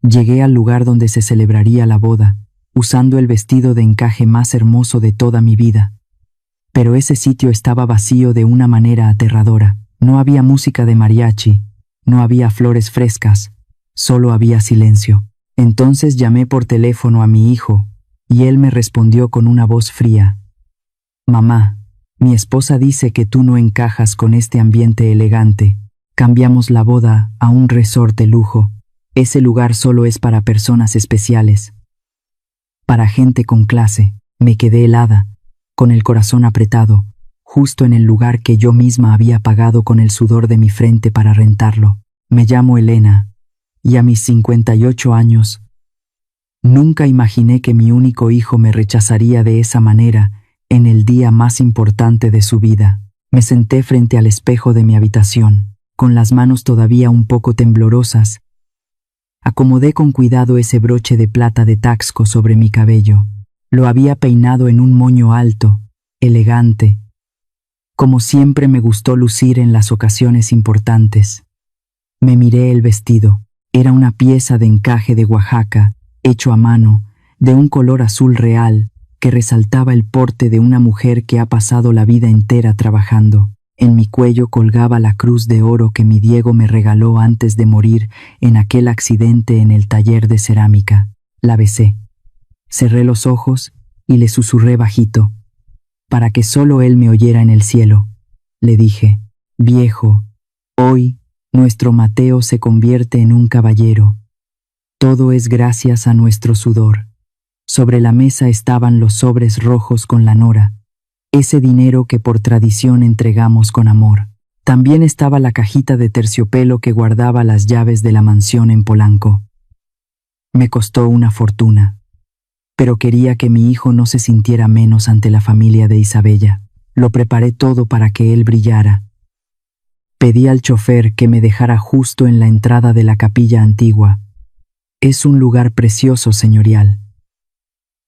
Llegué al lugar donde se celebraría la boda, usando el vestido de encaje más hermoso de toda mi vida. Pero ese sitio estaba vacío de una manera aterradora. No había música de mariachi, no había flores frescas, solo había silencio. Entonces llamé por teléfono a mi hijo, y él me respondió con una voz fría. Mamá, mi esposa dice que tú no encajas con este ambiente elegante. Cambiamos la boda a un resort de lujo. Ese lugar solo es para personas especiales. Para gente con clase. Me quedé helada, con el corazón apretado, justo en el lugar que yo misma había pagado con el sudor de mi frente para rentarlo. Me llamo Elena, y a mis 58 años, nunca imaginé que mi único hijo me rechazaría de esa manera en el día más importante de su vida. Me senté frente al espejo de mi habitación, con las manos todavía un poco temblorosas. Acomodé con cuidado ese broche de plata de Taxco sobre mi cabello. Lo había peinado en un moño alto, elegante, como siempre me gustó lucir en las ocasiones importantes. Me miré el vestido. Era una pieza de encaje de Oaxaca, hecho a mano, de un color azul real, que resaltaba el porte de una mujer que ha pasado la vida entera trabajando. En mi cuello colgaba la cruz de oro que mi Diego me regaló antes de morir en aquel accidente en el taller de cerámica. La besé. Cerré los ojos y le susurré bajito, para que solo él me oyera en el cielo. Le dije, viejo, hoy nuestro Mateo se convierte en un caballero. Todo es gracias a nuestro sudor. Sobre la mesa estaban los sobres rojos con la nora, ese dinero que por tradición entregamos con amor. También estaba la cajita de terciopelo que guardaba las llaves de la mansión en Polanco. Me costó una fortuna, pero quería que mi hijo no se sintiera menos ante la familia de Isabella. Lo preparé todo para que él brillara. Pedí al chofer que me dejara justo en la entrada de la capilla antigua. Es un lugar precioso, señorial.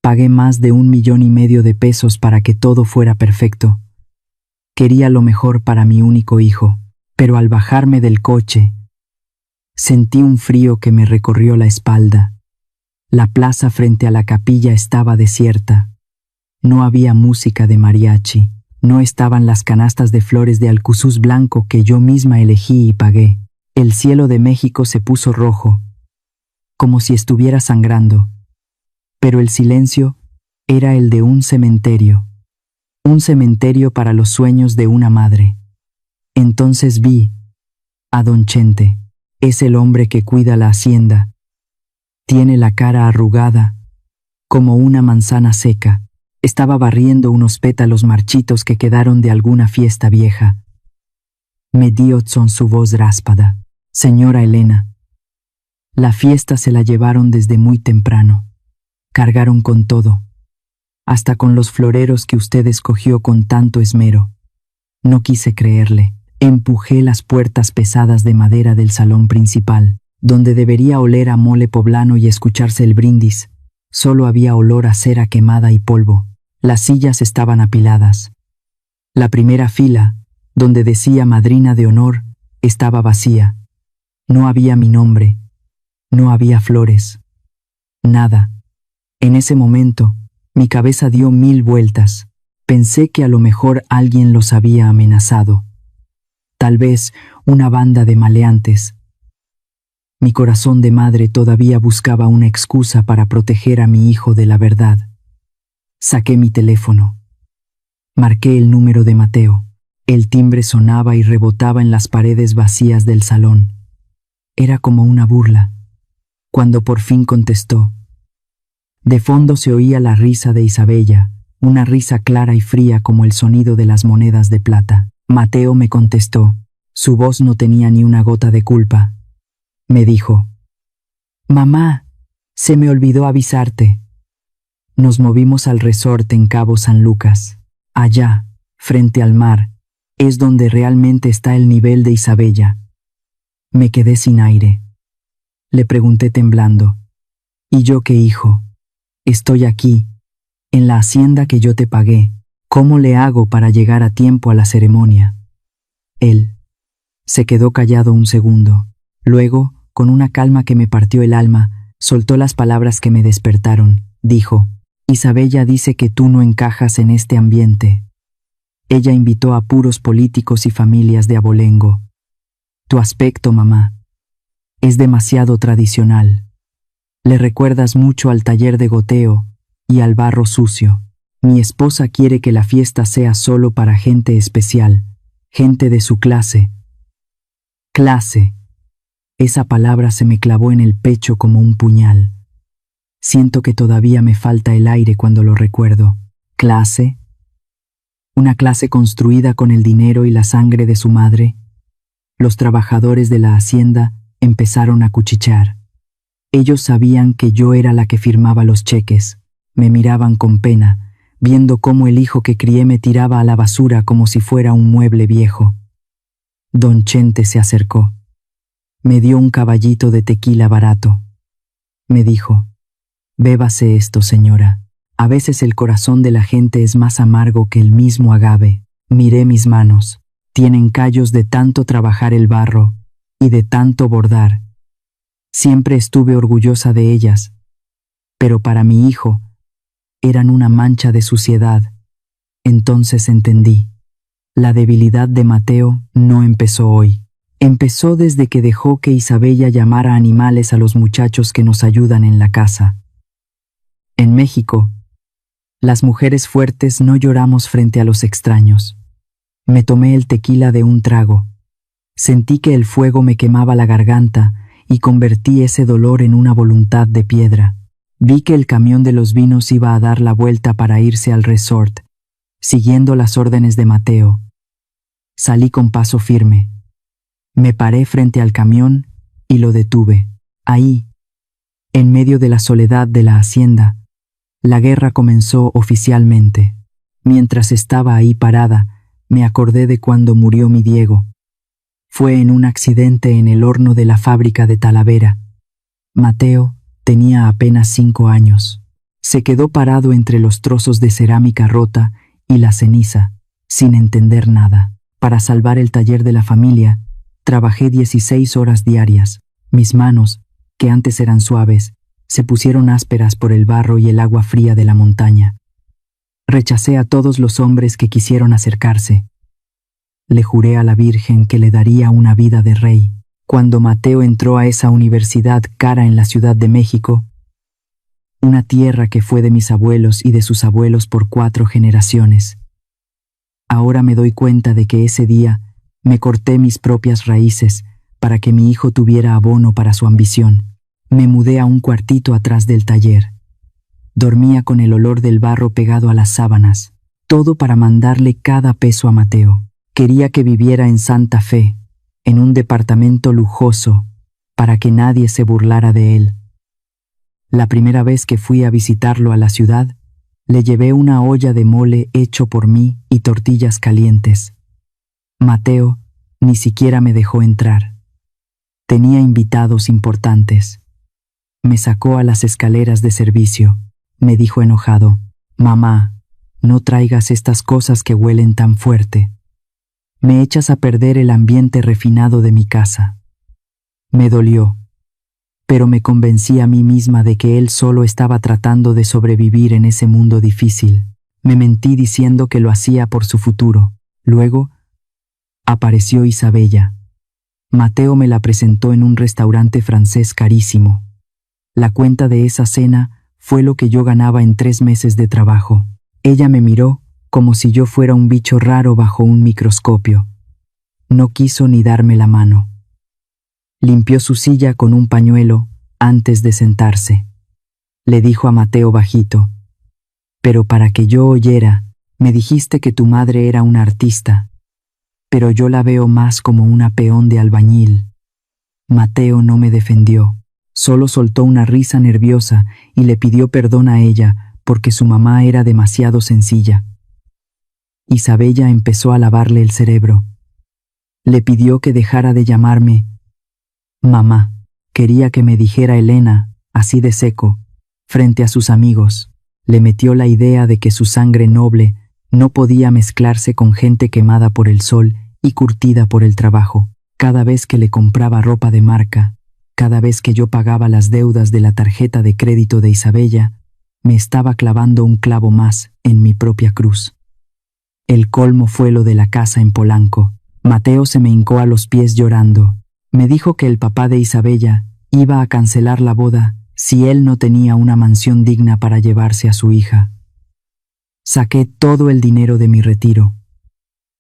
Pagué más de 1,5 millones de pesos para que todo fuera perfecto. Quería lo mejor para mi único hijo, pero al bajarme del coche, sentí un frío que me recorrió la espalda. La plaza frente a la capilla estaba desierta. No había música de mariachi. No estaban las canastas de flores de alcuzuz blanco que yo misma elegí y pagué. El cielo de México se puso rojo, como si estuviera sangrando. Pero el silencio era el de un cementerio para los sueños de una madre. Entonces vi a don Chente. Es el hombre que cuida la hacienda. Tiene la cara arrugada, como una manzana seca. Estaba barriendo unos pétalos marchitos que quedaron de alguna fiesta vieja. Me dio con su voz ráspada. Señora Elena, la fiesta se la llevaron desde muy temprano. Cargaron con todo, hasta con los floreros que usted escogió con tanto esmero. No quise creerle. Empujé las puertas pesadas de madera del salón principal, donde debería oler a mole poblano y escucharse el brindis. Solo había olor a cera quemada y polvo. Las sillas estaban apiladas. La primera fila, donde decía madrina de honor, estaba vacía. No había mi nombre. No había flores. Nada. En ese momento, mi cabeza dio 1000 vueltas. Pensé que a lo mejor alguien los había amenazado. Tal vez una banda de maleantes. Mi corazón de madre todavía buscaba una excusa para proteger a mi hijo de la verdad. Saqué mi teléfono. Marqué el número de Mateo. El timbre sonaba y rebotaba en las paredes vacías del salón. Era como una burla. Cuando por fin contestó, de fondo se oía la risa de Isabella, una risa clara y fría como el sonido de las monedas de plata. Mateo me contestó. Su voz no tenía ni una gota de culpa. Me dijo, «Mamá, se me olvidó avisarte». Nos movimos al resort en Cabo San Lucas. Allá, frente al mar, es donde realmente está el nivel de Isabella. Me quedé sin aire. Le pregunté temblando, «¿Y yo qué, hijo? Estoy aquí, en la hacienda que yo te pagué. ¿Cómo le hago para llegar a tiempo a la ceremonia?» Él se quedó callado un segundo. Luego, con una calma que me partió el alma, Soltó las palabras que me despertaron. Dijo: Isabella dice que tú no encajas en este ambiente. Ella invitó a puros políticos y familias de abolengo. Tu aspecto, mamá, es demasiado tradicional. Le recuerdas mucho al taller de goteo y al barro sucio. Mi esposa quiere que la fiesta sea solo para gente especial, gente de su clase. Clase. Esa palabra se me clavó en el pecho como un puñal. Siento que todavía me falta el aire cuando lo recuerdo. ¿Clase? Una clase construida con el dinero y la sangre de su madre. Los trabajadores de la hacienda empezaron a cuchichear. Ellos sabían que yo era la que firmaba los cheques. Me miraban con pena, viendo cómo el hijo que crié me tiraba a la basura como si fuera un mueble viejo. Don Chente se acercó. Me dio un caballito de tequila barato. Me dijo: Bébase esto, señora. A veces el corazón de la gente es más amargo que el mismo agave. Miré mis manos. Tienen callos de tanto trabajar el barro y de tanto bordar. Siempre estuve orgullosa de ellas, pero para mi hijo eran una mancha de suciedad. Entonces entendí. La debilidad de Mateo no empezó hoy. Empezó desde que dejó que Isabella llamara animales a los muchachos que nos ayudan en la casa. En México, las mujeres fuertes no lloramos frente a los extraños. Me tomé el tequila de un trago. Sentí que el fuego me quemaba la garganta y convertí ese dolor en una voluntad de piedra. Vi que el camión de los vinos iba a dar la vuelta para irse al resort, siguiendo las órdenes de Mateo. Salí con paso firme. Me paré frente al camión y lo detuve. Ahí, en medio de la soledad de la hacienda, la guerra comenzó oficialmente. Mientras estaba ahí parada, me acordé de cuando murió mi Diego. Fue en un accidente en el horno de la fábrica de Talavera. Mateo tenía apenas 5 años. Se quedó parado entre los trozos de cerámica rota y la ceniza, sin entender nada. Para salvar el taller de la familia, trabajé 16 horas diarias. Mis manos, que antes eran suaves, se pusieron ásperas por el barro y el agua fría de la montaña. Rechacé a todos los hombres que quisieron acercarse. Le juré a la Virgen que le daría una vida de rey. Cuando Mateo entró a esa universidad cara en la Ciudad de México, una tierra que fue de mis abuelos y de sus abuelos por 4 generaciones. Ahora me doy cuenta de que ese día me corté mis propias raíces para que mi hijo tuviera abono para su ambición. Me mudé a un cuartito atrás del taller. Dormía con el olor del barro pegado a las sábanas, todo para mandarle cada peso a Mateo. Quería que viviera en Santa Fe, en un departamento lujoso, para que nadie se burlara de él. La primera vez que fui a visitarlo a la ciudad, le llevé una olla de mole hecho por mí y tortillas calientes. Mateo ni siquiera me dejó entrar. Tenía invitados importantes. Me sacó a las escaleras de servicio. Me dijo enojado: «Mamá, no traigas estas cosas que huelen tan fuerte. Me echas a perder el ambiente refinado de mi casa». Me dolió, pero me convencí a mí misma de que él solo estaba tratando de sobrevivir en ese mundo difícil. Me mentí diciendo que lo hacía por su futuro. Luego, apareció Isabella. Mateo me la presentó en un restaurante francés carísimo. La cuenta de esa cena fue lo que yo ganaba en 3 meses de trabajo. Ella me miró como si yo fuera un bicho raro bajo un microscopio. No quiso ni darme la mano. Limpió su silla con un pañuelo antes de sentarse. Le dijo a Mateo bajito: «Pero para que yo oyera, me dijiste que tu madre era una artista, pero yo la veo más como una peón de albañil». Mateo no me defendió. Solo soltó una risa nerviosa y le pidió perdón a ella porque su mamá era demasiado sencilla. Isabella empezó a lavarle el cerebro. Le pidió que dejara de llamarme mamá. Quería que me dijera Elena, así de seco, frente a sus amigos. Le metió la idea de que su sangre noble no podía mezclarse con gente quemada por el sol y curtida por el trabajo. Cada vez que le compraba ropa de marca, Cada vez que yo pagaba las deudas de la tarjeta de crédito de Isabella, me estaba clavando un clavo más en mi propia cruz. El colmo fue lo de la casa en Polanco. Mateo se me hincó a los pies llorando. Me dijo que el papá de Isabella iba a cancelar la boda si él no tenía una mansión digna para llevarse a su hija. Saqué todo el dinero de mi retiro.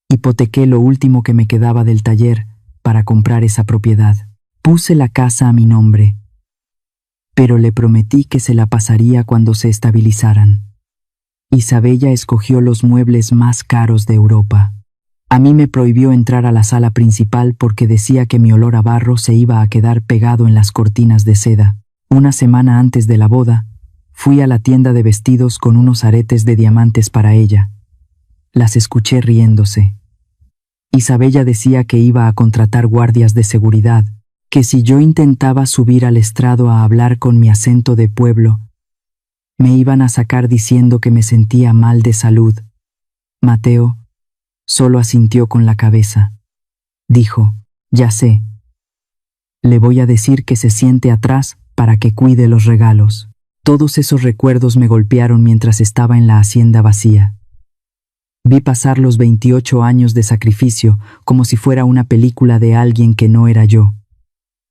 Hipotequé lo último que me quedaba del taller para comprar esa propiedad. Puse la casa a mi nombre, pero le prometí que se la pasaría cuando se estabilizaran. Isabella escogió los muebles más caros de Europa. A mí me prohibió entrar a la sala principal porque decía que mi olor a barro se iba a quedar pegado en las cortinas de seda. Una semana antes de la boda, fui a la tienda de vestidos con unos aretes de diamantes para ella. Las escuché riéndose. Isabella decía que iba a contratar guardias de seguridad, que si yo intentaba subir al estrado a hablar con mi acento de pueblo, me iban a sacar diciendo que me sentía mal de salud. Mateo solo asintió con la cabeza. Dijo, ya sé. Le voy a decir que se siente atrás para que cuide los regalos. Todos esos recuerdos me golpearon mientras estaba en la hacienda vacía. Vi pasar los 28 años de sacrificio como si fuera una película de alguien que no era yo.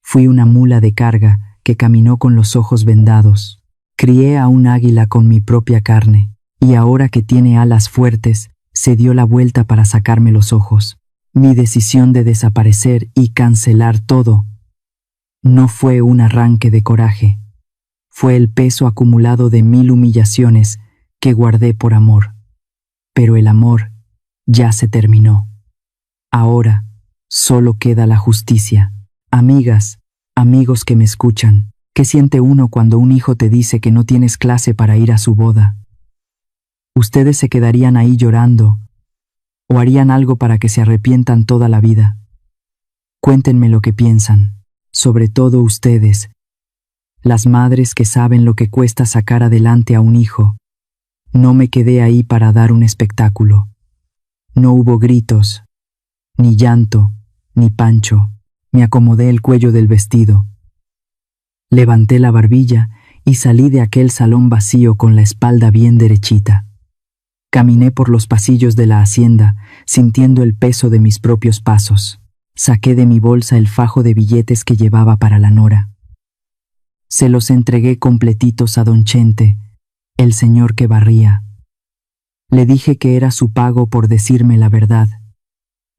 Fui una mula de carga que caminó con los ojos vendados. Crié a un águila con mi propia carne, y ahora que tiene alas fuertes, se dio la vuelta para sacarme los ojos. Mi decisión de desaparecer y cancelar todo no fue un arranque de coraje. Fue el peso acumulado de 1000 humillaciones que guardé por amor. Pero el amor ya se terminó. Ahora solo queda la justicia. Amigas, amigos que me escuchan, ¿qué siente uno cuando un hijo te dice que no tienes clase para ir a su boda? ¿Ustedes se quedarían ahí llorando o harían algo para que se arrepientan toda la vida? Cuéntenme lo que piensan, sobre todo ustedes, las madres que saben lo que cuesta sacar adelante a un hijo. No me quedé ahí para dar un espectáculo. No hubo gritos, ni llanto, ni pancho. Me acomodé el cuello del vestido. Levanté la barbilla y salí de aquel salón vacío con la espalda bien derechita. Caminé por los pasillos de la hacienda, sintiendo el peso de mis propios pasos. Saqué de mi bolsa el fajo de billetes que llevaba para la nora. Se los entregué completitos a don Chente, el señor que barría. Le dije que era su pago por decirme la verdad.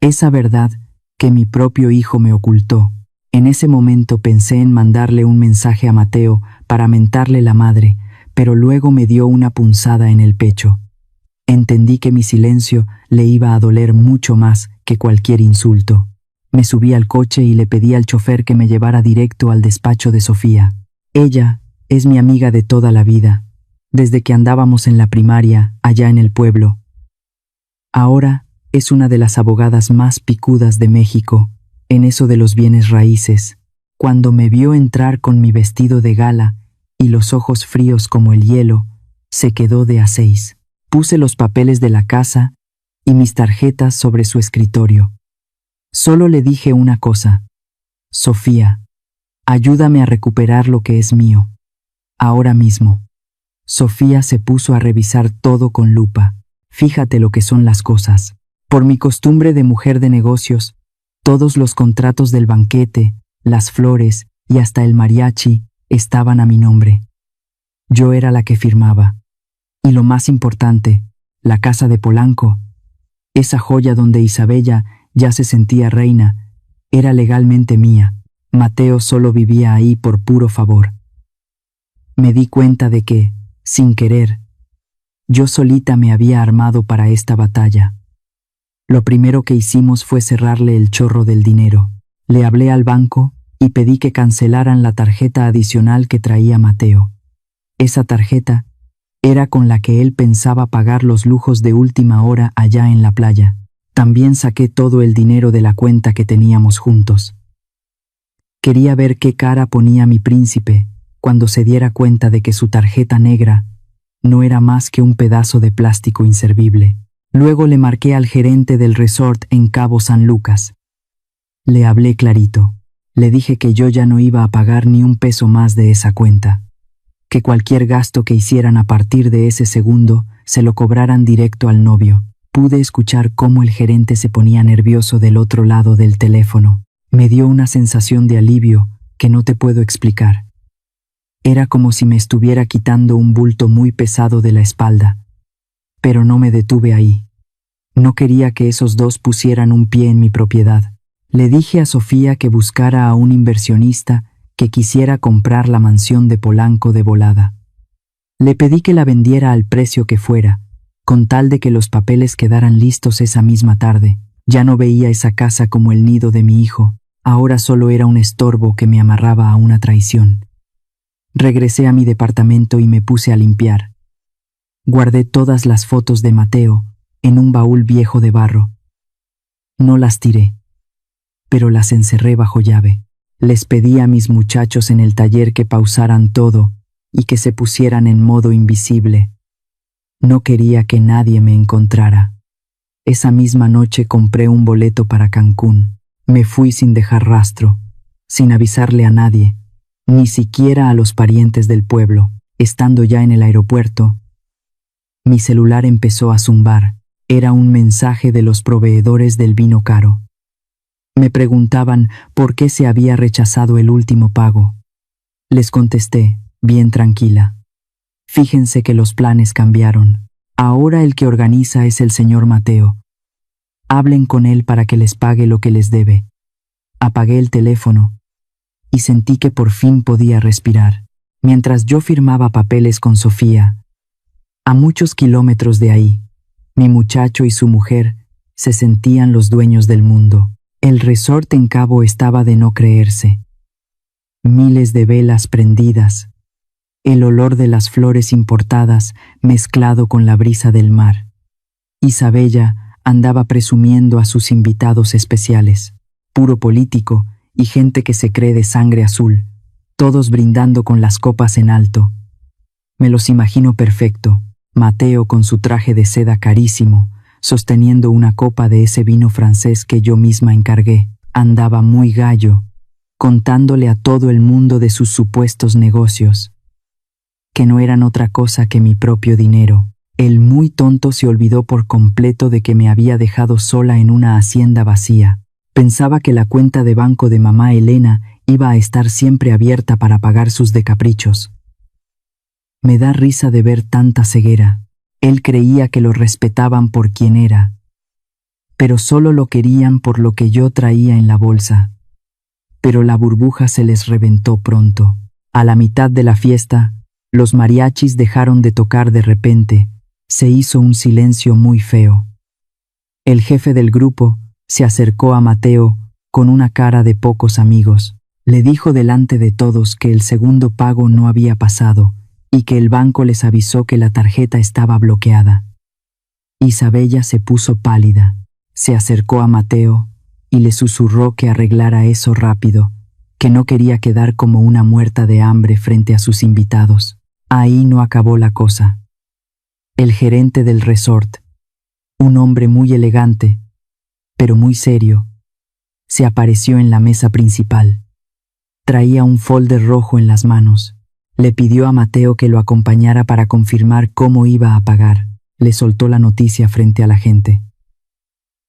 Esa verdad que mi propio hijo me ocultó. En ese momento pensé en mandarle un mensaje a Mateo para mentarle la madre, pero luego me dio una punzada en el pecho. Entendí que mi silencio le iba a doler mucho más que cualquier insulto. Me subí al coche y le pedí al chofer que me llevara directo al despacho de Sofía. Ella es mi amiga de toda la vida, desde que andábamos en la primaria allá en el pueblo. Ahora es una de las abogadas más picudas de México en eso de los bienes raíces. Cuando me vio entrar con mi vestido de gala y los ojos fríos como el hielo, se quedó de a 6. Puse los papeles de la casa y mis tarjetas sobre su escritorio. Solo le dije una cosa: Sofía, ayúdame a recuperar lo que es mío. Ahora mismo. Sofía se puso a revisar todo con lupa. Fíjate lo que son las cosas. Por mi costumbre de mujer de negocios, todos los contratos del banquete, las flores y hasta el mariachi estaban a mi nombre. Yo era la que firmaba. Y lo más importante, la casa de Polanco, esa joya donde Isabella ya se sentía reina, era legalmente mía. Mateo solo vivía ahí por puro favor. Me di cuenta de que, sin querer, yo solita me había armado para esta batalla. Lo primero que hicimos fue cerrarle el chorro del dinero. Le hablé al banco y pedí que cancelaran la tarjeta adicional que traía Mateo. Esa tarjeta era con la que él pensaba pagar los lujos de última hora allá en la playa. También saqué todo el dinero de la cuenta que teníamos juntos. Quería ver qué cara ponía mi príncipe cuando se diera cuenta de que su tarjeta negra no era más que un pedazo de plástico inservible. Luego le marqué al gerente del resort en Cabo San Lucas. Le hablé clarito. Le dije que yo ya no iba a pagar ni un peso más de esa cuenta, que cualquier gasto que hicieran a partir de ese segundo se lo cobraran directo al novio. Pude escuchar cómo el gerente se ponía nervioso del otro lado del teléfono. Me dio una sensación de alivio que no te puedo explicar. Era como si me estuviera quitando un bulto muy pesado de la espalda. Pero no me detuve ahí. No quería que esos dos pusieran un pie en mi propiedad. Le dije a Sofía que buscara a un inversionista que quisiera comprar la mansión de Polanco de volada. Le pedí que la vendiera al precio que fuera, con tal de que los papeles quedaran listos esa misma tarde. Ya no veía esa casa como el nido de mi hijo, ahora solo era un estorbo que me amarraba a una traición. Regresé a mi departamento y me puse a limpiar. Guardé todas las fotos de Mateo en un baúl viejo de barro. No las tiré, pero las encerré bajo llave. Les pedí a mis muchachos en el taller que pausaran todo y que se pusieran en modo invisible. No quería que nadie me encontrara. Esa misma noche compré un boleto para Cancún. Me fui sin dejar rastro, sin avisarle a nadie, ni siquiera a los parientes del pueblo. Estando ya en el aeropuerto, mi celular empezó a zumbar. Era un mensaje de los proveedores del vino caro. Me preguntaban por qué se había rechazado el último pago. Les contesté, bien tranquila. Fíjense que los planes cambiaron. Ahora el que organiza es el señor Mateo. Hablen con él para que les pague lo que les debe. Apagué el teléfono y sentí que por fin podía respirar. Mientras yo firmaba papeles con Sofía, a muchos kilómetros de ahí, mi muchacho y su mujer se sentían los dueños del mundo. El resort en Cabo estaba de no creerse. Miles de velas prendidas, el olor de las flores importadas mezclado con la brisa del mar. Isabella andaba presumiendo a sus invitados especiales, puro político y gente que se cree de sangre azul, todos brindando con las copas en alto. Me los imagino perfecto, Mateo con su traje de seda carísimo, sosteniendo una copa de ese vino francés que yo misma encargué. Andaba muy gallo, contándole a todo el mundo de sus supuestos negocios, que no eran otra cosa que mi propio dinero. El muy tonto se olvidó por completo de que me había dejado sola en una hacienda vacía. Pensaba que la cuenta de banco de mamá Elena iba a estar siempre abierta para pagar sus decaprichos. Me da risa de ver tanta ceguera. Él creía que lo respetaban por quien era, pero solo lo querían por lo que yo traía en la bolsa. Pero la burbuja se les reventó pronto. A la mitad de la fiesta, los mariachis dejaron de tocar de repente. Se hizo un silencio muy feo. El jefe del grupo se acercó a Mateo con una cara de pocos amigos. Le dijo delante de todos que el segundo pago no había pasado y que el banco les avisó que la tarjeta estaba bloqueada. Isabella se puso pálida, se acercó a Mateo y le susurró que arreglara eso rápido, que no quería quedar como una muerta de hambre frente a sus invitados. Ahí no acabó la cosa. El gerente del resort, un hombre muy elegante, pero muy serio, se apareció en la mesa principal. Traía un folder rojo en las manos. Le pidió a Mateo que lo acompañara para confirmar cómo iba a pagar. Le soltó la noticia frente a la gente.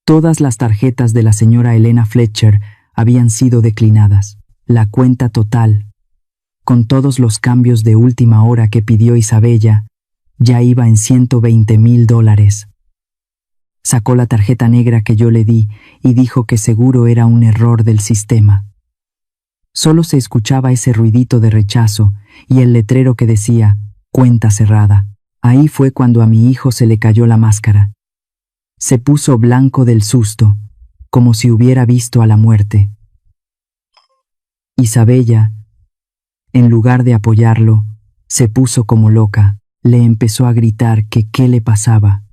Todas las tarjetas de la señora Elena Fletcher habían sido declinadas. La cuenta total, con todos los cambios de última hora que pidió Isabella, ya iba en $120,000. Sacó la tarjeta negra que yo le di y dijo que seguro era un error del sistema. Solo se escuchaba ese ruidito de rechazo y el letrero que decía, cuenta cerrada. Ahí fue cuando a mi hijo se le cayó la máscara. Se puso blanco del susto, como si hubiera visto a la muerte. Isabella, en lugar de apoyarlo, se puso como loca. Le empezó a gritar que qué le pasaba,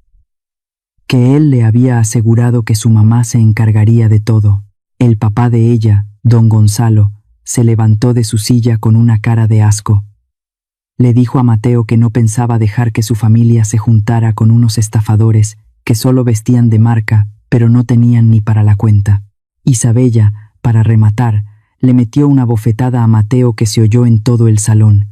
que él le había asegurado que su mamá se encargaría de todo. El papá de ella, don Gonzalo, se levantó de su silla con una cara de asco. Le dijo a Mateo que no pensaba dejar que su familia se juntara con unos estafadores que solo vestían de marca, pero no tenían ni para la cuenta. Isabella, para rematar, le metió una bofetada a Mateo que se oyó en todo el salón.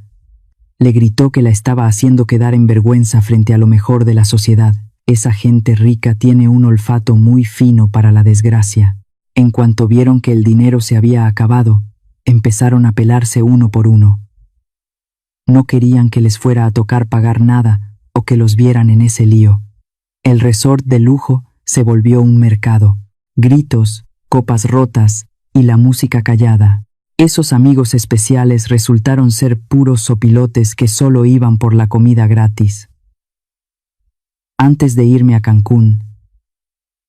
Le gritó que la estaba haciendo quedar en vergüenza frente a lo mejor de la sociedad. Esa gente rica tiene un olfato muy fino para la desgracia. En cuanto vieron que el dinero se había acabado, empezaron a pelarse uno por uno. No querían que les fuera a tocar pagar nada o que los vieran en ese lío. El resort de lujo se volvió un mercado. Gritos, copas rotas y la música callada. Esos amigos especiales resultaron ser puros sopilotes que solo iban por la comida gratis. Antes de irme a Cancún,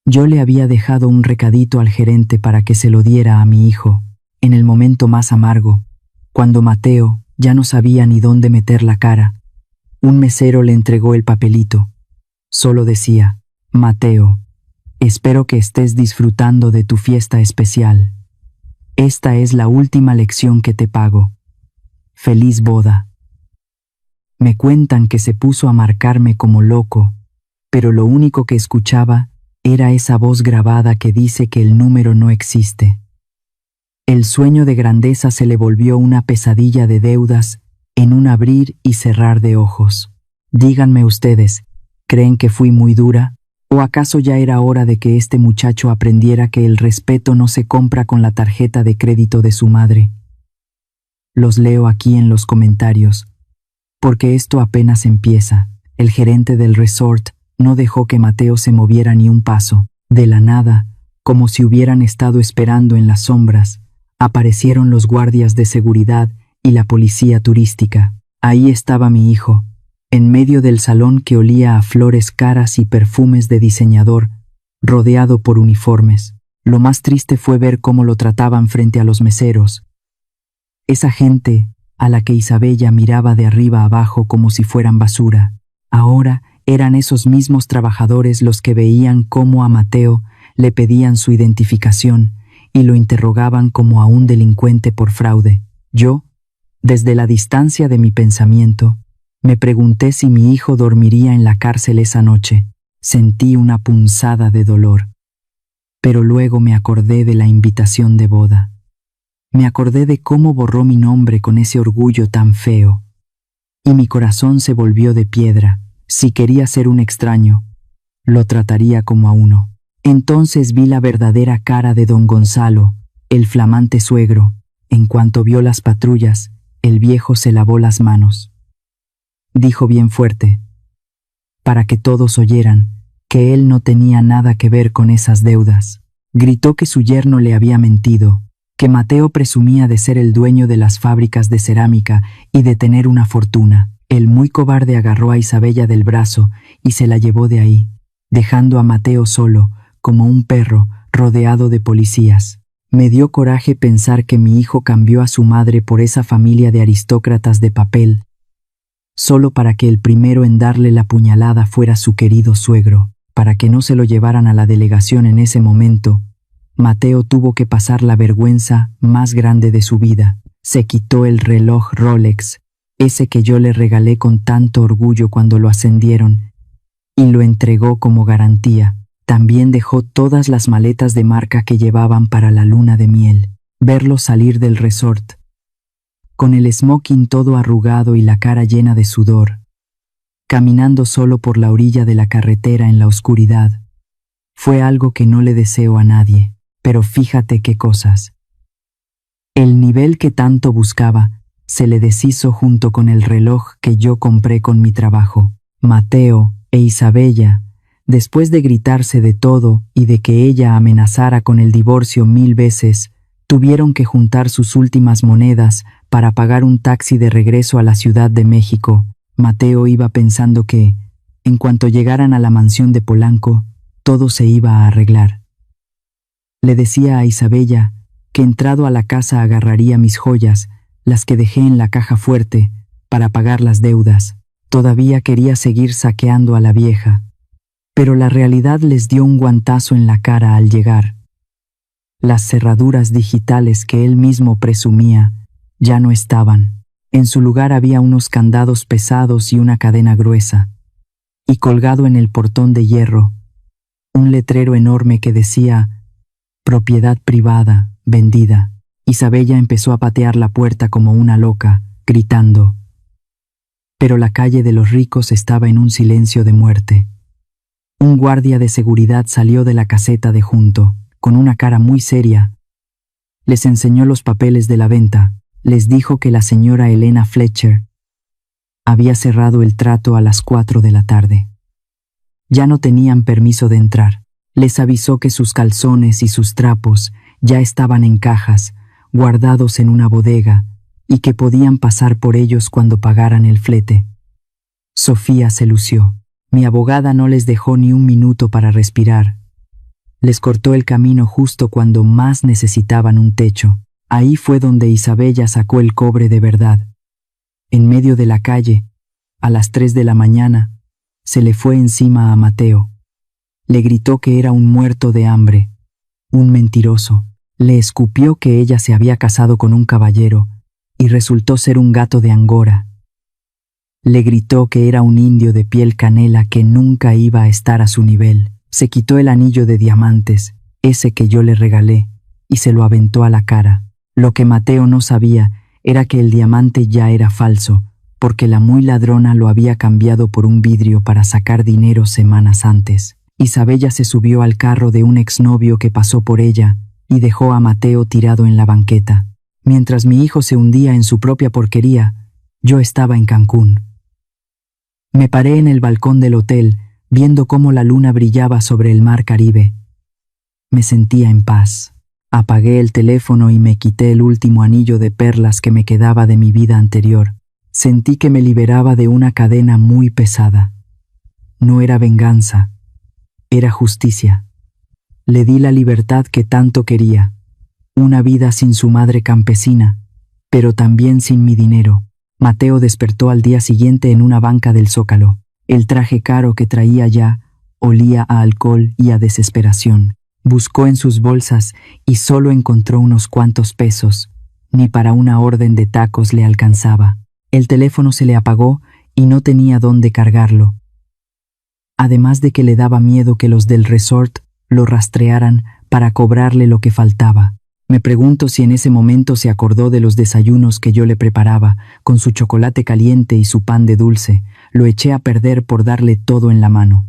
yo le había dejado un recadito al gerente para que se lo diera a mi hijo, en el momento más amargo, cuando Mateo ya no sabía ni dónde meter la cara. Un mesero le entregó el papelito. Solo decía: Mateo, espero que estés disfrutando de tu fiesta especial. Esta es la última lección que te pago. Feliz boda. Me cuentan que se puso a marcarme como loco, pero lo único que escuchaba era esa voz grabada que dice que el número no existe. El sueño de grandeza se le volvió una pesadilla de deudas en un abrir y cerrar de ojos. Díganme ustedes, ¿creen que fui muy dura? ¿O acaso ya era hora de que este muchacho aprendiera que el respeto no se compra con la tarjeta de crédito de su madre? Los leo aquí en los comentarios, porque esto apenas empieza. El gerente del resort no dejó que Mateo se moviera ni un paso. De la nada, como si hubieran estado esperando en las sombras, aparecieron los guardias de seguridad y la policía turística. Ahí estaba mi hijo, en medio del salón que olía a flores caras y perfumes de diseñador, rodeado por uniformes. Lo más triste fue ver cómo lo trataban frente a los meseros. Esa gente a la que Isabella miraba de arriba abajo como si fueran basura. Ahora eran esos mismos trabajadores los que veían cómo a Mateo le pedían su identificación y lo interrogaban como a un delincuente por fraude. Yo, desde la distancia de mi pensamiento, me pregunté si mi hijo dormiría en la cárcel esa noche. Sentí una punzada de dolor. Pero luego me acordé de la invitación de boda. Me acordé de cómo borró mi nombre con ese orgullo tan feo. Y mi corazón se volvió de piedra. Si quería ser un extraño, lo trataría como a uno. Entonces vi la verdadera cara de don Gonzalo, el flamante suegro. En cuanto vio las patrullas, el viejo se lavó las manos. Dijo bien fuerte, para que todos oyeran, que él no tenía nada que ver con esas deudas. Gritó que su yerno le había mentido, que Mateo presumía de ser el dueño de las fábricas de cerámica y de tener una fortuna. El muy cobarde agarró a Isabella del brazo y se la llevó de ahí, dejando a Mateo solo, como un perro, rodeado de policías. Me dio coraje pensar que mi hijo cambió a su madre por esa familia de aristócratas de papel, solo para que el primero en darle la puñalada fuera su querido suegro. Para que no se lo llevaran a la delegación en ese momento, Mateo tuvo que pasar la vergüenza más grande de su vida. Se quitó el reloj Rolex, ese que yo le regalé con tanto orgullo cuando lo ascendieron, y lo entregó como garantía. También dejó todas las maletas de marca que llevaban para la luna de miel. Verlo salir del resort, con el smoking todo arrugado y la cara llena de sudor, caminando solo por la orilla de la carretera en la oscuridad, fue algo que no le deseo a nadie. Pero fíjate qué cosas. El nivel que tanto buscaba se le deshizo junto con el reloj que yo compré con mi trabajo. Mateo e Isabella, después de gritarse de todo y de que ella amenazara con el divorcio 1000 veces, tuvieron que juntar sus últimas monedas para pagar un taxi de regreso a la Ciudad de México. Mateo iba pensando que, en cuanto llegaran a la mansión de Polanco, todo se iba a arreglar. Le decía a Isabella que entrado a la casa agarraría mis joyas, las que dejé en la caja fuerte, para pagar las deudas. Todavía quería seguir saqueando a la vieja, pero la realidad les dio un guantazo en la cara al llegar. Las cerraduras digitales que él mismo presumía ya no estaban. En su lugar había unos candados pesados y una cadena gruesa, y colgado en el portón de hierro, un letrero enorme que decía: propiedad privada, vendida. Isabella empezó a patear la puerta como una loca, gritando. Pero la calle de los ricos estaba en un silencio de muerte. Un guardia de seguridad salió de la caseta de junto, con una cara muy seria. Les enseñó los papeles de la venta, les dijo que la señora Elena Fletcher había cerrado el trato a las 4 de la tarde. Ya no tenían permiso de entrar. Les avisó que sus calzones y sus trapos ya estaban en cajas, guardados en una bodega, y que podían pasar por ellos cuando pagaran el flete. Sofía se lució. Mi abogada no les dejó ni un minuto para respirar. Les cortó el camino justo cuando más necesitaban un techo. Ahí fue donde Isabella sacó el cobre de verdad. En medio de la calle, a las 3 de la mañana, se le fue encima a Mateo. Le gritó que era un muerto de hambre, un mentiroso. Le escupió que ella se había casado con un caballero y resultó ser un gato de Angora. Le gritó que era un indio de piel canela que nunca iba a estar a su nivel. Se quitó el anillo de diamantes, ese que yo le regalé, y se lo aventó a la cara. Lo que Mateo no sabía era que el diamante ya era falso, porque la muy ladrona lo había cambiado por un vidrio para sacar dinero semanas antes. Isabella se subió al carro de un exnovio que pasó por ella y dejó a Mateo tirado en la banqueta. Mientras mi hijo se hundía en su propia porquería, yo estaba en Cancún. Me paré en el balcón del hotel, viendo cómo la luna brillaba sobre el mar Caribe. Me sentía en paz. Apagué el teléfono y me quité el último anillo de perlas que me quedaba de mi vida anterior. Sentí que me liberaba de una cadena muy pesada. No era venganza, era justicia. Le di la libertad que tanto quería, una vida sin su madre campesina, pero también sin mi dinero. Mateo despertó al día siguiente en una banca del Zócalo. El traje caro que traía ya olía a alcohol y a desesperación. Buscó en sus bolsas y solo encontró unos cuantos pesos. Ni para una orden de tacos le alcanzaba. El teléfono se le apagó y no tenía dónde cargarlo. Además de que le daba miedo que los del resort lo rastrearan para cobrarle lo que faltaba. Me pregunto si en ese momento se acordó de los desayunos que yo le preparaba, con su chocolate caliente y su pan de dulce. Lo eché a perder por darle todo en la mano.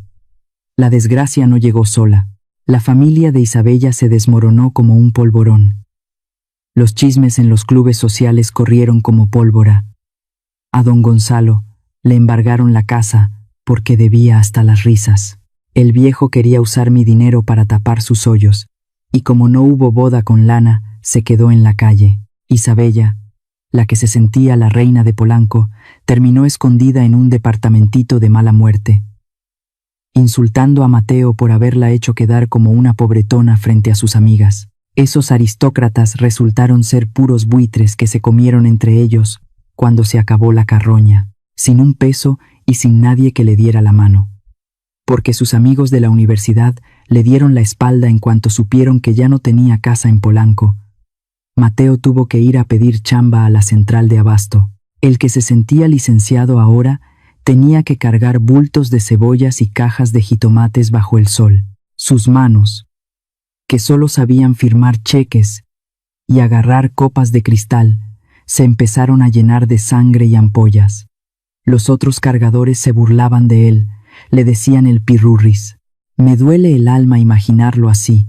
La desgracia no llegó sola. La familia de Isabella se desmoronó como un polvorón. Los chismes en los clubes sociales corrieron como pólvora. A don Gonzalo le embargaron la casa porque debía hasta las risas. El viejo quería usar mi dinero para tapar sus hoyos, y como no hubo boda con lana, se quedó en la calle. Isabella, la que se sentía la reina de Polanco, terminó escondida en un departamentito de mala muerte, insultando a Mateo por haberla hecho quedar como una pobretona frente a sus amigas. Esos aristócratas resultaron ser puros buitres que se comieron entre ellos cuando se acabó la carroña, sin un peso y sin nadie que le diera la mano. Porque sus amigos de la universidad le dieron la espalda en cuanto supieron que ya no tenía casa en Polanco. Mateo tuvo que ir a pedir chamba a la central de abasto. El que se sentía licenciado ahora tenía que cargar bultos de cebollas y cajas de jitomates bajo el sol. Sus manos, que solo sabían firmar cheques y agarrar copas de cristal, se empezaron a llenar de sangre y ampollas. Los otros cargadores se burlaban de él, le decían el pirurris. Me duele el alma imaginarlo así,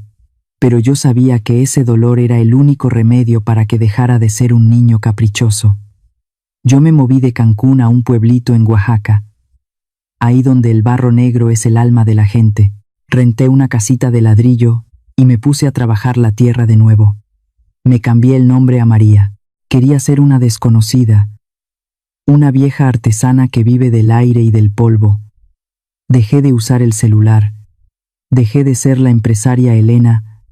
pero yo sabía que ese dolor era el único remedio para que dejara de ser un niño caprichoso. Yo me moví de Cancún a un pueblito en Oaxaca, ahí donde el barro negro es el alma de la gente. Renté una casita de ladrillo y me puse a trabajar la tierra de nuevo. Me cambié el nombre a María. Quería ser una desconocida, una vieja artesana que vive del aire y del polvo. Dejé de usar el celular. Dejé de ser la empresaria Elena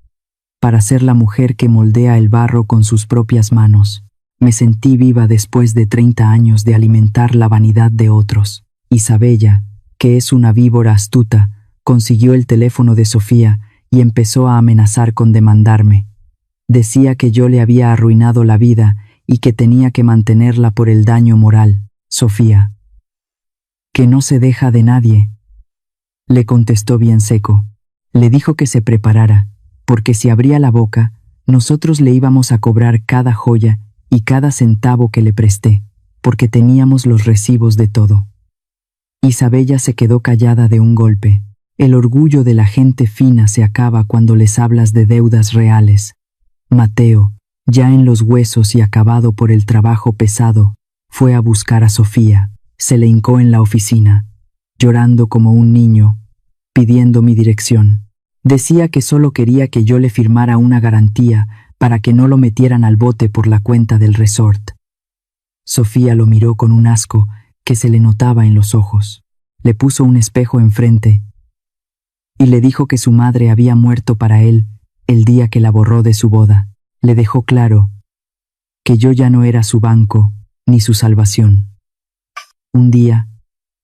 para ser la mujer que moldea el barro con sus propias manos. Me sentí viva después de 30 años de alimentar la vanidad de otros. Isabella, que es una víbora astuta, consiguió el teléfono de Sofía y empezó a amenazar con demandarme. Decía que yo le había arruinado la vida y que tenía que mantenerla por el daño moral. Sofía, que no se deja de nadie, le contestó bien seco. Le dijo que se preparara, porque si abría la boca, Nosotros le íbamos a cobrar cada joya y cada centavo que le presté, porque teníamos los recibos de todo. Isabella se quedó callada de un golpe. El orgullo de la gente fina se acaba cuando les hablas de deudas reales. Mateo, ya en los huesos y acabado por el trabajo pesado, fue a buscar a Sofía. Se le hincó en la oficina, llorando como un niño, pidiendo mi dirección. Decía que solo quería que yo le firmara una garantía para que no lo metieran al bote por la cuenta del resort. Sofía lo miró con un asco que se le notaba en los ojos. Le puso un espejo enfrente y le dijo que su madre había muerto para él el día que la borró de su boda. Le dejó claro que yo ya no era su banco ni su salvación. Un día,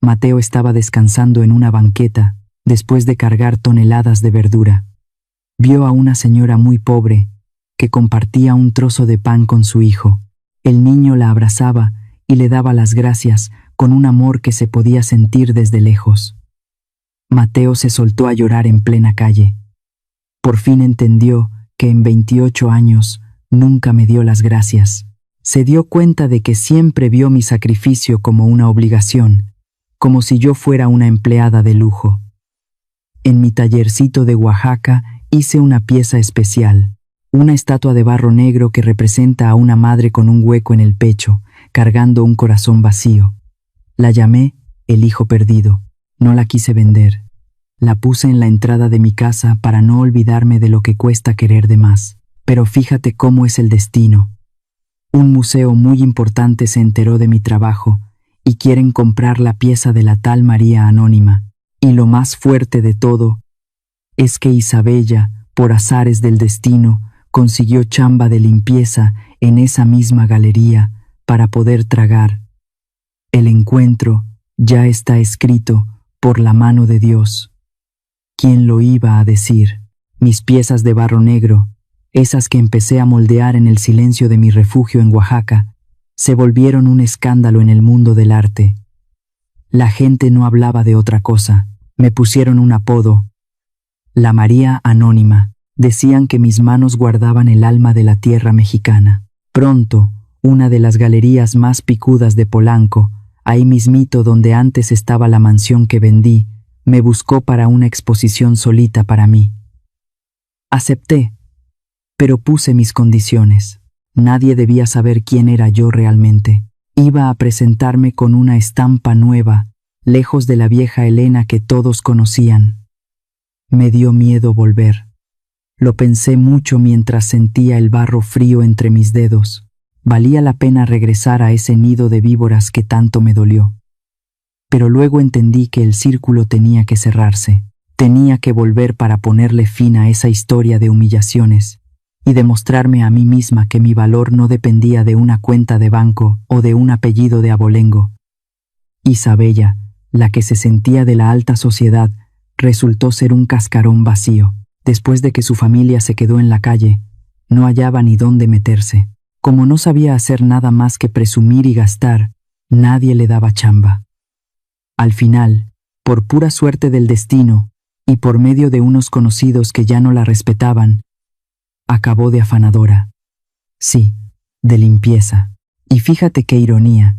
Mateo estaba descansando en una banqueta después de cargar toneladas de verdura. Vio a una señora muy pobre que compartía un trozo de pan con su hijo. El niño la abrazaba y le daba las gracias con un amor que se podía sentir desde lejos. Mateo se soltó a llorar en plena calle. Por fin entendió que en 28 años nunca me dio las gracias. Se dio cuenta de que siempre vio mi sacrificio como una obligación, como si yo fuera una empleada de lujo. En mi tallercito de Oaxaca hice una pieza especial, una estatua de barro negro que representa a una madre con un hueco en el pecho, cargando un corazón vacío. La llamé el hijo perdido. No la quise vender. La puse en la entrada de mi casa para no olvidarme de lo que cuesta querer de más. Pero fíjate cómo es el destino. Un museo muy importante se enteró de mi trabajo y quieren comprar la pieza de la tal María Anónima. Y lo más fuerte de todo es que Isabella, por azares del destino, consiguió chamba de limpieza en esa misma galería para poder tragar. El encuentro ya está escrito por la mano de Dios. ¿Quién lo iba a decir? Mis piezas de barro negro, esas que empecé a moldear en el silencio de mi refugio en Oaxaca, se volvieron un escándalo en el mundo del arte. La gente no hablaba de otra cosa. Me pusieron un apodo, la María Anónima. Decían que mis manos guardaban el alma de la tierra mexicana. Pronto, una de las galerías más picudas de Polanco, ahí mismito donde antes estaba la mansión que vendí, me buscó para una exposición solita para mí. Acepté, pero puse mis condiciones. Nadie debía saber quién era yo realmente. Iba a presentarme con una estampa nueva, lejos de la vieja Elena que todos conocían. Me dio miedo volver. Lo pensé mucho mientras sentía el barro frío entre mis dedos. Valía la pena regresar a ese nido de víboras que tanto me dolió. Pero luego entendí que el círculo tenía que cerrarse. Tenía que volver para ponerle fin a esa historia de humillaciones y demostrarme a mí misma que mi valor no dependía de una cuenta de banco o de un apellido de abolengo. Isabella, la que se sentía de la alta sociedad, resultó ser un cascarón vacío. Después de que su familia se quedó en la calle, no hallaba ni dónde meterse. Como no sabía hacer nada más que presumir y gastar, nadie le daba chamba. Al final, por pura suerte del destino, y por medio de unos conocidos que ya no la respetaban, acabó de afanadora. Sí, de limpieza. Y fíjate qué ironía.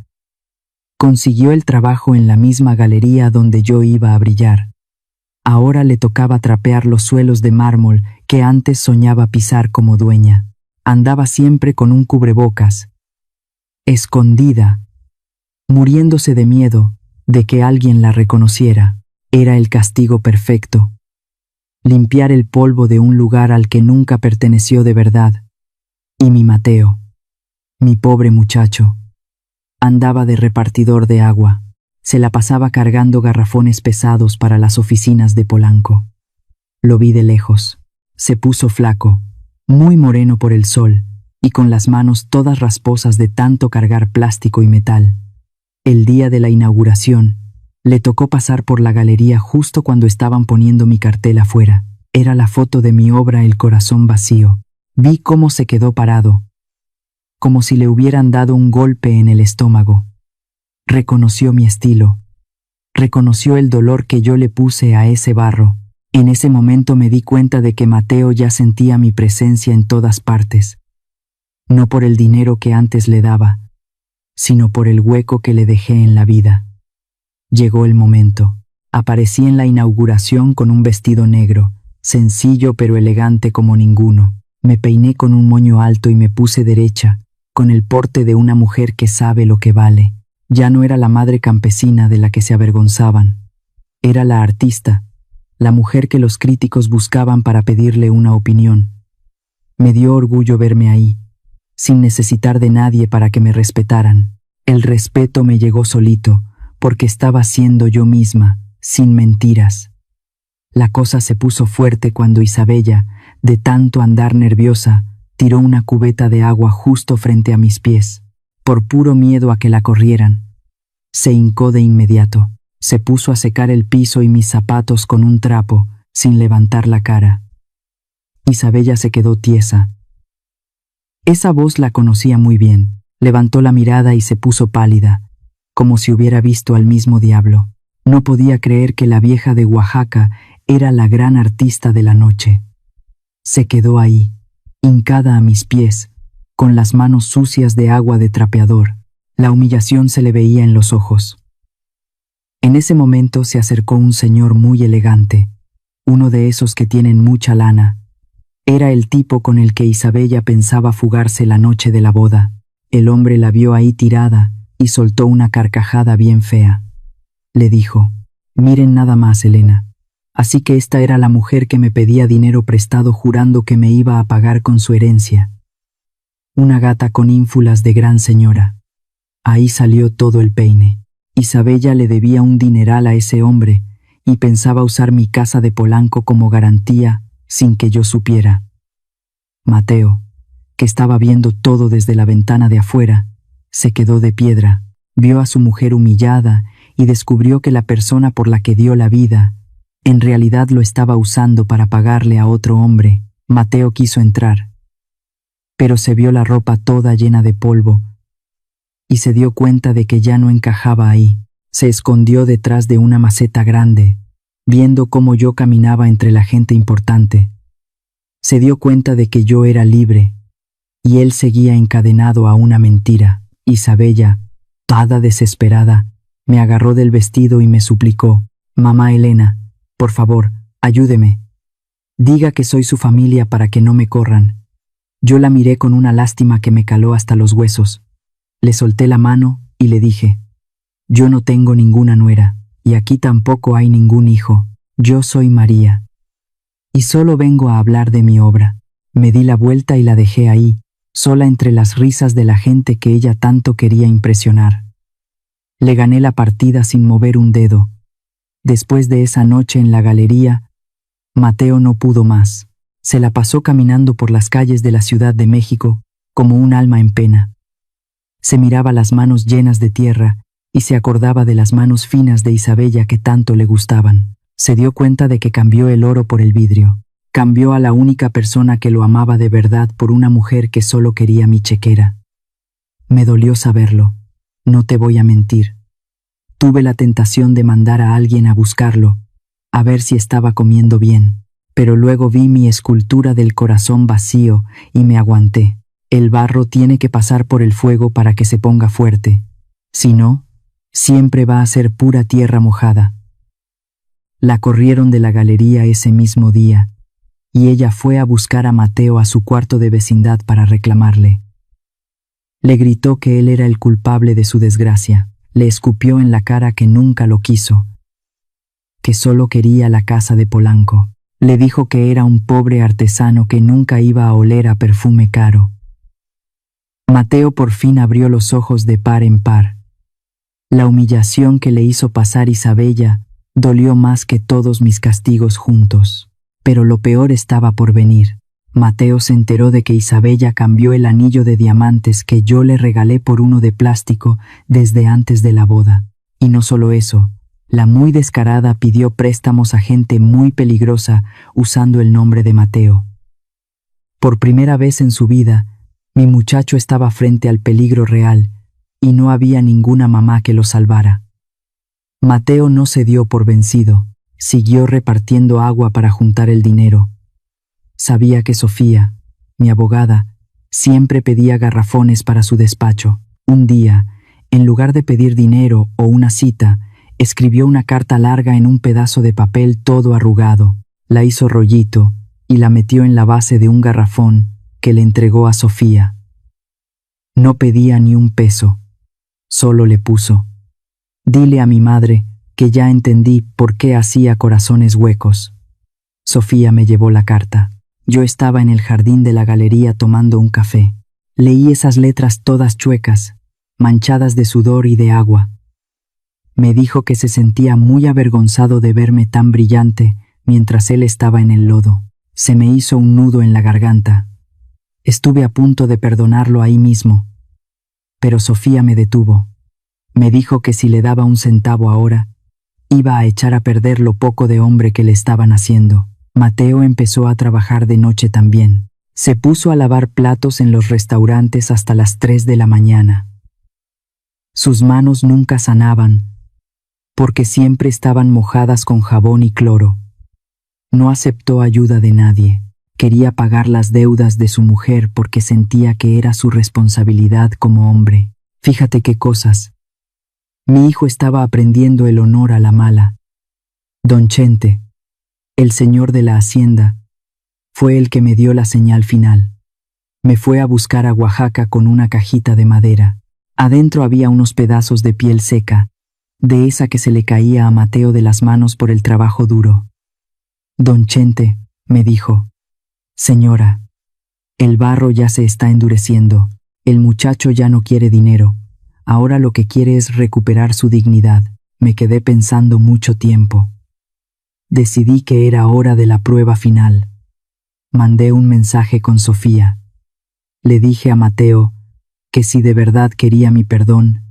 Consiguió el trabajo en la misma galería donde yo iba a brillar. Ahora le tocaba trapear los suelos de mármol que antes soñaba pisar como dueña. Andaba siempre con un cubrebocas, escondida, muriéndose de miedo de que alguien la reconociera. Era el castigo perfecto. Limpiar el polvo de un lugar al que nunca perteneció de verdad. Y mi Mateo, mi pobre muchacho, andaba de repartidor de agua. Se la pasaba cargando garrafones pesados para las oficinas de Polanco. Lo vi de lejos. Se puso flaco, muy moreno por el sol, y con las manos todas rasposas de tanto cargar plástico y metal. El día de la inauguración, le tocó pasar por la galería justo cuando estaban poniendo mi cartel afuera. Era la foto de mi obra El corazón vacío. Vi cómo se quedó parado, como si le hubieran dado un golpe en el estómago. Reconoció mi estilo. Reconoció el dolor que yo le puse a ese barro. En ese momento me di cuenta de que Mateo ya sentía mi presencia en todas partes, no por el dinero que antes le daba, sino por el hueco que le dejé en la vida. Llegó el momento. Aparecí en la inauguración con un vestido negro, sencillo pero elegante como ninguno. Me peiné con un moño alto y me puse derecha, con el porte de una mujer que sabe lo que vale. Ya no era la madre campesina de la que se avergonzaban. Era la artista, la mujer que los críticos buscaban para pedirle una opinión. Me dio orgullo verme ahí, sin necesitar de nadie para que me respetaran. El respeto me llegó solito, porque estaba siendo yo misma, sin mentiras. La cosa se puso fuerte cuando Isabella, de tanto andar nerviosa, tiró una cubeta de agua justo frente a mis pies, por puro miedo a que la corrieran. Se hincó de inmediato, se puso a secar el piso y mis zapatos con un trapo, sin levantar la cara. Isabella se quedó tiesa. Esa voz la conocía muy bien. Levantó la mirada y se puso pálida, como si hubiera visto al mismo diablo. No podía creer que la vieja de Oaxaca era la gran artista de la noche. Se quedó ahí, hincada a mis pies, con las manos sucias de agua de trapeador. La humillación se le veía en los ojos. En ese momento se acercó un señor muy elegante, uno de esos que tienen mucha lana. Era el tipo con el que Isabella pensaba fugarse la noche de la boda. El hombre la vio ahí tirada y soltó una carcajada bien fea. Le dijo: «Miren nada más, Elena. Así que esta era la mujer que me pedía dinero prestado jurando que me iba a pagar con su herencia. Una gata con ínfulas de gran señora». Ahí salió todo el peine. Isabella le debía un dineral a ese hombre y pensaba usar mi casa de Polanco como garantía sin que yo supiera. Mateo, que estaba viendo todo desde la ventana de afuera, se quedó de piedra, vio a su mujer humillada y descubrió que la persona por la que dio la vida, en realidad lo estaba usando para pagarle a otro hombre. Mateo quiso entrar, pero se vio la ropa toda llena de polvo y se dio cuenta de que ya no encajaba ahí. Se escondió detrás de una maceta grande, viendo cómo yo caminaba entre la gente importante. Se dio cuenta de que yo era libre, y él seguía encadenado a una mentira. Isabella, toda desesperada, me agarró del vestido y me suplicó: «Mamá Elena, por favor, ayúdeme. Diga que soy su familia para que no me corran». Yo la miré con una lástima que me caló hasta los huesos. Le solté la mano y le dije: «Yo no tengo ninguna nuera, y aquí tampoco hay ningún hijo. Yo soy María. Y solo vengo a hablar de mi obra». Me di la vuelta y la dejé ahí, sola entre las risas de la gente que ella tanto quería impresionar. Le gané la partida sin mover un dedo. Después de esa noche en la galería, Mateo no pudo más. Se la pasó caminando por las calles de la Ciudad de México como un alma en pena. Se miraba las manos llenas de tierra y se acordaba de las manos finas de Isabella que tanto le gustaban. Se dio cuenta de que cambió el oro por el vidrio. Cambió a la única persona que lo amaba de verdad por una mujer que solo quería mi chequera. Me dolió saberlo, no te voy a mentir. Tuve la tentación de mandar a alguien a buscarlo, a ver si estaba comiendo bien, pero luego vi mi escultura del corazón vacío y me aguanté. El barro tiene que pasar por el fuego para que se ponga fuerte. Si no, siempre va a ser pura tierra mojada. La corrieron de la galería ese mismo día, y ella fue a buscar a Mateo a su cuarto de vecindad para reclamarle. Le gritó que él era el culpable de su desgracia, le escupió en la cara que nunca lo quiso, que solo quería la casa de Polanco. Le dijo que era un pobre artesano que nunca iba a oler a perfume caro. Mateo por fin abrió los ojos de par en par. La humillación que le hizo pasar Isabella dolió más que todos mis castigos juntos. Pero lo peor estaba por venir. Mateo se enteró de que Isabella cambió el anillo de diamantes que yo le regalé por uno de plástico desde antes de la boda. Y no solo eso, la muy descarada pidió préstamos a gente muy peligrosa usando el nombre de Mateo. Por primera vez en su vida, mi muchacho estaba frente al peligro real y no había ninguna mamá que lo salvara. Mateo no se dio por vencido. Siguió repartiendo agua para juntar el dinero. Sabía que Sofía, mi abogada, siempre pedía garrafones para su despacho. Un día, en lugar de pedir dinero o una cita, escribió una carta larga en un pedazo de papel todo arrugado, la hizo rollito y la metió en la base de un garrafón que le entregó a Sofía. No pedía ni un peso, solo le puso: «Dile a mi madre que ya entendí por qué hacía corazones huecos». Sofía me llevó la carta. Yo estaba en el jardín de la galería tomando un café. Leí esas letras todas chuecas, manchadas de sudor y de agua. Me dijo que se sentía muy avergonzado de verme tan brillante mientras él estaba en el lodo. Se me hizo un nudo en la garganta. Estuve a punto de perdonarlo ahí mismo. Pero Sofía me detuvo. Me dijo que si le daba un centavo ahora, iba a echar a perder lo poco de hombre que le estaban haciendo. Mateo empezó a trabajar de noche también. Se puso a lavar platos en los restaurantes hasta las 3 de la mañana. Sus manos nunca sanaban, porque siempre estaban mojadas con jabón y cloro. No aceptó ayuda de nadie. Quería pagar las deudas de su mujer porque sentía que era su responsabilidad como hombre. Fíjate qué cosas. Mi hijo estaba aprendiendo el honor a la mala. Don Chente, el señor de la hacienda, fue el que me dio la señal final. Me fue a buscar a Oaxaca con una cajita de madera. Adentro había unos pedazos de piel seca, de esa que se le caía a Mateo de las manos por el trabajo duro. Don Chente, me dijo: «Señora, el barro ya se está endureciendo, el muchacho ya no quiere dinero, ahora lo que quiere es recuperar su dignidad». Me quedé pensando mucho tiempo. Decidí que era hora de la prueba final. Mandé un mensaje con Sofía. Le dije a Mateo que si de verdad quería mi perdón,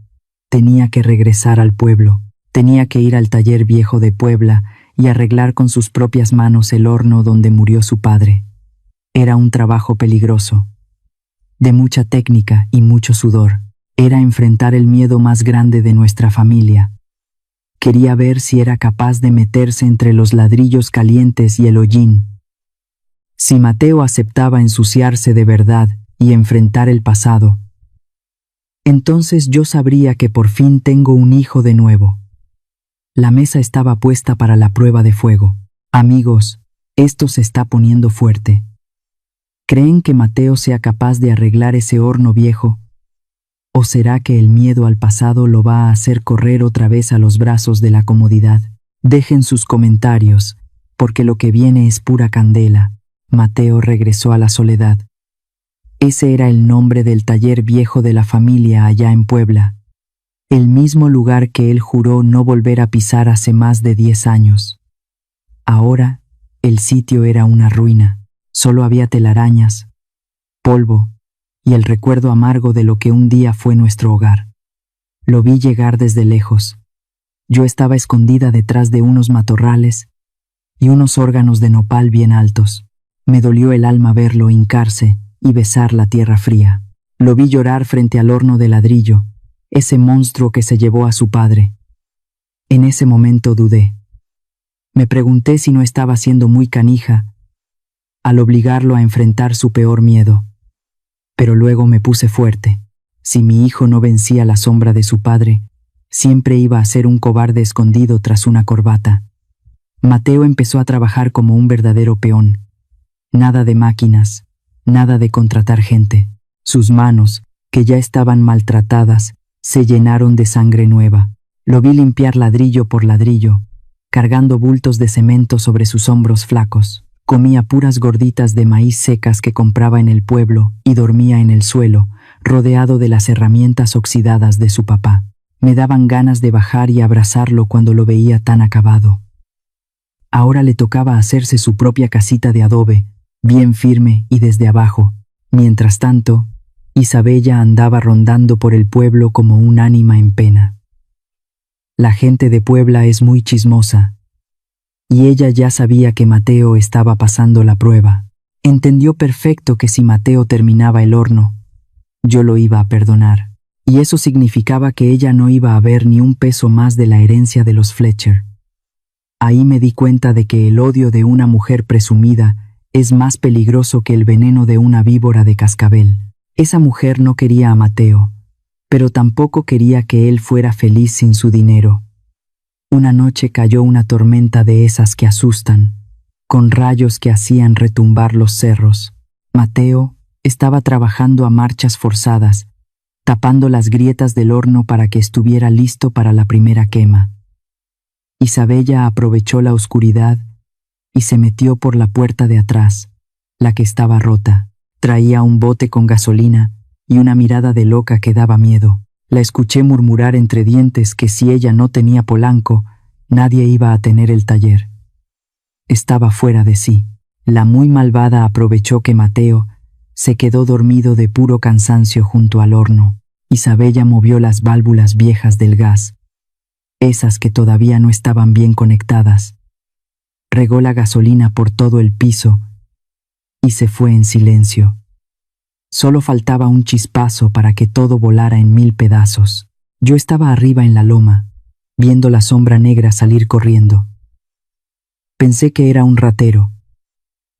tenía que regresar al pueblo, tenía que ir al taller viejo de Puebla y arreglar con sus propias manos el horno donde murió su padre. Era un trabajo peligroso, de mucha técnica y mucho sudor. Era enfrentar el miedo más grande de nuestra familia. Quería ver si era capaz de meterse entre los ladrillos calientes y el hollín. Si Mateo aceptaba ensuciarse de verdad y enfrentar el pasado, entonces yo sabría que por fin tengo un hijo de nuevo. La mesa estaba puesta para la prueba de fuego. Amigos, esto se está poniendo fuerte. ¿Creen que Mateo sea capaz de arreglar ese horno viejo? ¿O será que el miedo al pasado lo va a hacer correr otra vez a los brazos de la comodidad? Dejen sus comentarios, porque lo que viene es pura candela. Mateo regresó a la soledad. Ese era el nombre del taller viejo de la familia allá en Puebla. El mismo lugar que él juró no volver a pisar hace más de 10 años. Ahora, el sitio era una ruina. Solo había telarañas, polvo y el recuerdo amargo de lo que un día fue nuestro hogar. Lo vi llegar desde lejos. Yo estaba escondida detrás de unos matorrales y unos órganos de nopal bien altos. Me dolió el alma verlo hincarse y besar la tierra fría. Lo vi llorar frente al horno de ladrillo, ese monstruo que se llevó a su padre. En ese momento dudé. Me pregunté si no estaba siendo muy canija al obligarlo a enfrentar su peor miedo. Pero luego me puse fuerte. Si mi hijo no vencía la sombra de su padre, siempre iba a ser un cobarde escondido tras una corbata. Mateo empezó a trabajar como un verdadero peón. Nada de máquinas, nada de contratar gente. Sus manos, que ya estaban maltratadas, se llenaron de sangre nueva. Lo vi limpiar ladrillo por ladrillo, cargando bultos de cemento sobre sus hombros flacos. Comía puras gorditas de maíz secas que compraba en el pueblo y dormía en el suelo, rodeado de las herramientas oxidadas de su papá. Me daban ganas de bajar y abrazarlo cuando lo veía tan acabado. Ahora le tocaba hacerse su propia casita de adobe, bien firme y desde abajo. Mientras tanto, Isabella andaba rondando por el pueblo como un ánima en pena. La gente de Puebla es muy chismosa, y ella ya sabía que Mateo estaba pasando la prueba. Entendió perfecto que si Mateo terminaba el horno, yo lo iba a perdonar, y eso significaba que ella no iba a ver ni un peso más de la herencia de los Fletcher. Ahí me di cuenta de que el odio de una mujer presumida es más peligroso que el veneno de una víbora de cascabel. Esa mujer no quería a Mateo, pero tampoco quería que él fuera feliz sin su dinero. Una noche cayó una tormenta de esas que asustan, con rayos que hacían retumbar los cerros. Mateo estaba trabajando a marchas forzadas, tapando las grietas del horno para que estuviera listo para la primera quema. Isabella aprovechó la oscuridad y se metió por la puerta de atrás, la que estaba rota. Traía un bote con gasolina y una mirada de loca que daba miedo. La escuché murmurar entre dientes que si ella no tenía Polanco, nadie iba a tener el taller. Estaba fuera de sí. La muy malvada aprovechó que Mateo se quedó dormido de puro cansancio junto al horno. Isabella movió las válvulas viejas del gas, esas que todavía no estaban bien conectadas. Regó la gasolina por todo el piso y se fue en silencio. Solo faltaba un chispazo para que todo volara en 1000 pedazos. Yo estaba arriba en la loma, viendo la sombra negra salir corriendo. Pensé que era un ratero.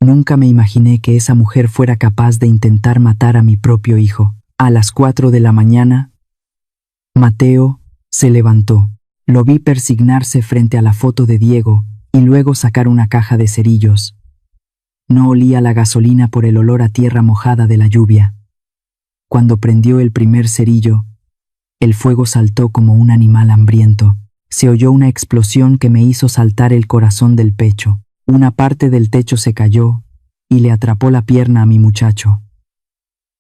Nunca me imaginé que esa mujer fuera capaz de intentar matar a mi propio hijo. A las 4 de la mañana, Mateo se levantó. Lo vi persignarse frente a la foto de Diego y luego sacar una caja de cerillos. No olía la gasolina por el olor a tierra mojada de la lluvia. Cuando prendió el primer cerillo, el fuego saltó como un animal hambriento. Se oyó una explosión que me hizo saltar el corazón del pecho. Una parte del techo se cayó y le atrapó la pierna a mi muchacho.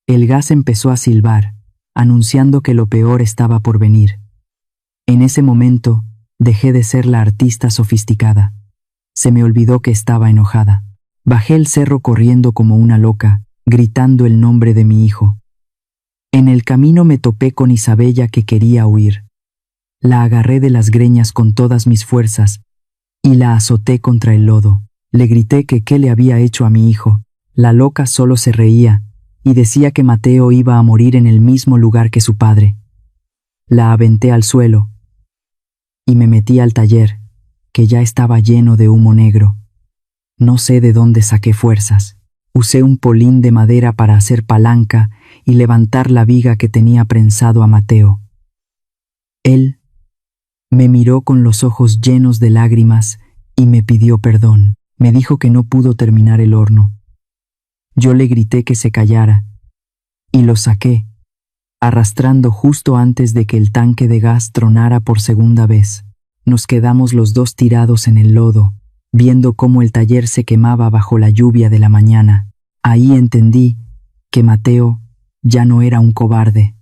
El gas empezó a silbar, anunciando que lo peor estaba por venir. En ese momento, dejé de ser la artista sofisticada. Se me olvidó que estaba enojada. Bajé el cerro corriendo como una loca, gritando el nombre de mi hijo. En el camino me topé con Isabella que quería huir. La agarré de las greñas con todas mis fuerzas y la azoté contra el lodo. Le grité que qué le había hecho a mi hijo. La loca solo se reía y decía que Mateo iba a morir en el mismo lugar que su padre. La aventé al suelo y me metí al taller, que ya estaba lleno de humo negro. No sé de dónde saqué fuerzas. Usé un polín de madera para hacer palanca y levantar la viga que tenía prensado a Mateo. Él me miró con los ojos llenos de lágrimas y me pidió perdón. Me dijo que no pudo terminar el horno. Yo le grité que se callara y lo saqué, arrastrando justo antes de que el tanque de gas tronara por segunda vez. Nos quedamos los dos tirados en el lodo, viendo cómo el taller se quemaba bajo la lluvia de la mañana. Ahí entendí que Mateo ya no era un cobarde.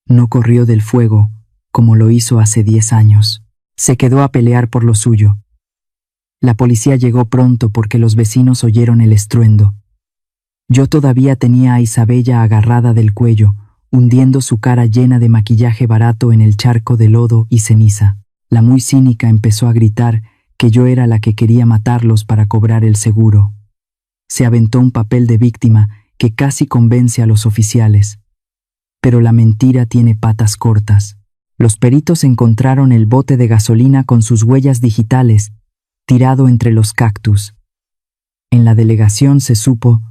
No corrió del fuego como lo hizo hace 10 años. Se quedó a pelear por lo suyo. La policía llegó pronto porque los vecinos oyeron el estruendo. Yo todavía tenía a Isabella agarrada del cuello, hundiendo su cara llena de maquillaje barato en el charco de lodo y ceniza. La muy cínica empezó a gritar que yo era la que quería matarlos para cobrar el seguro. Se aventó un papel de víctima que casi convence a los oficiales. Pero la mentira tiene patas cortas. Los peritos encontraron el bote de gasolina con sus huellas digitales, tirado entre los cactus. En la delegación se supo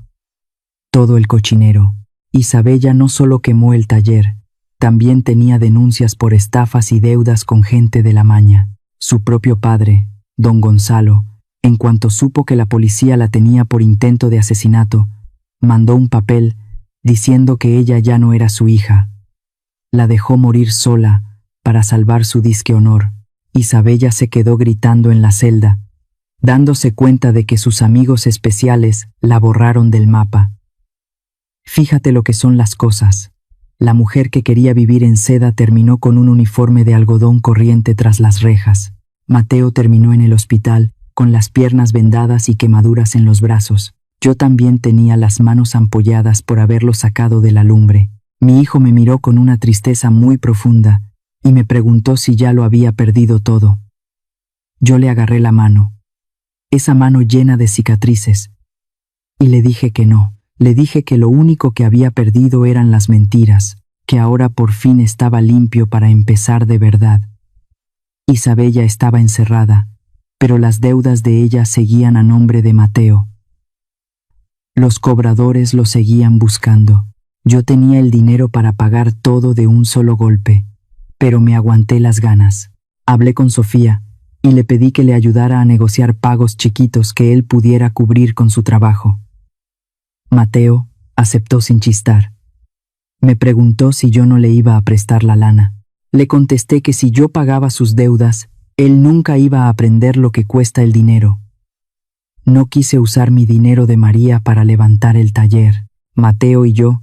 todo el cochinero. Isabella no solo quemó el taller, también tenía denuncias por estafas y deudas con gente de la maña. Su propio padre, don Gonzalo, en cuanto supo que la policía la tenía por intento de asesinato, mandó un papel diciendo que ella ya no era su hija. La dejó morir sola para salvar su disque honor. Isabella se quedó gritando en la celda, dándose cuenta de que sus amigos especiales la borraron del mapa. Fíjate lo que son las cosas. La mujer que quería vivir en seda terminó con un uniforme de algodón corriente tras las rejas. Mateo terminó en el hospital, con las piernas vendadas y quemaduras en los brazos. Yo también tenía las manos ampolladas por haberlo sacado de la lumbre. Mi hijo me miró con una tristeza muy profunda y me preguntó si ya lo había perdido todo. Yo le agarré la mano, esa mano llena de cicatrices, y le dije que no. Le dije que lo único que había perdido eran las mentiras, que ahora por fin estaba limpio para empezar de verdad. Isabella estaba encerrada, pero las deudas de ella seguían a nombre de Mateo. Los cobradores lo seguían buscando. Yo tenía el dinero para pagar todo de un solo golpe, pero me aguanté las ganas. Hablé con Sofía y le pedí que le ayudara a negociar pagos chiquitos que él pudiera cubrir con su trabajo. Mateo aceptó sin chistar. Me preguntó si yo no le iba a prestar la lana. Le contesté que si yo pagaba sus deudas, él nunca iba a aprender lo que cuesta el dinero. No quise usar mi dinero de María para levantar el taller. Mateo y yo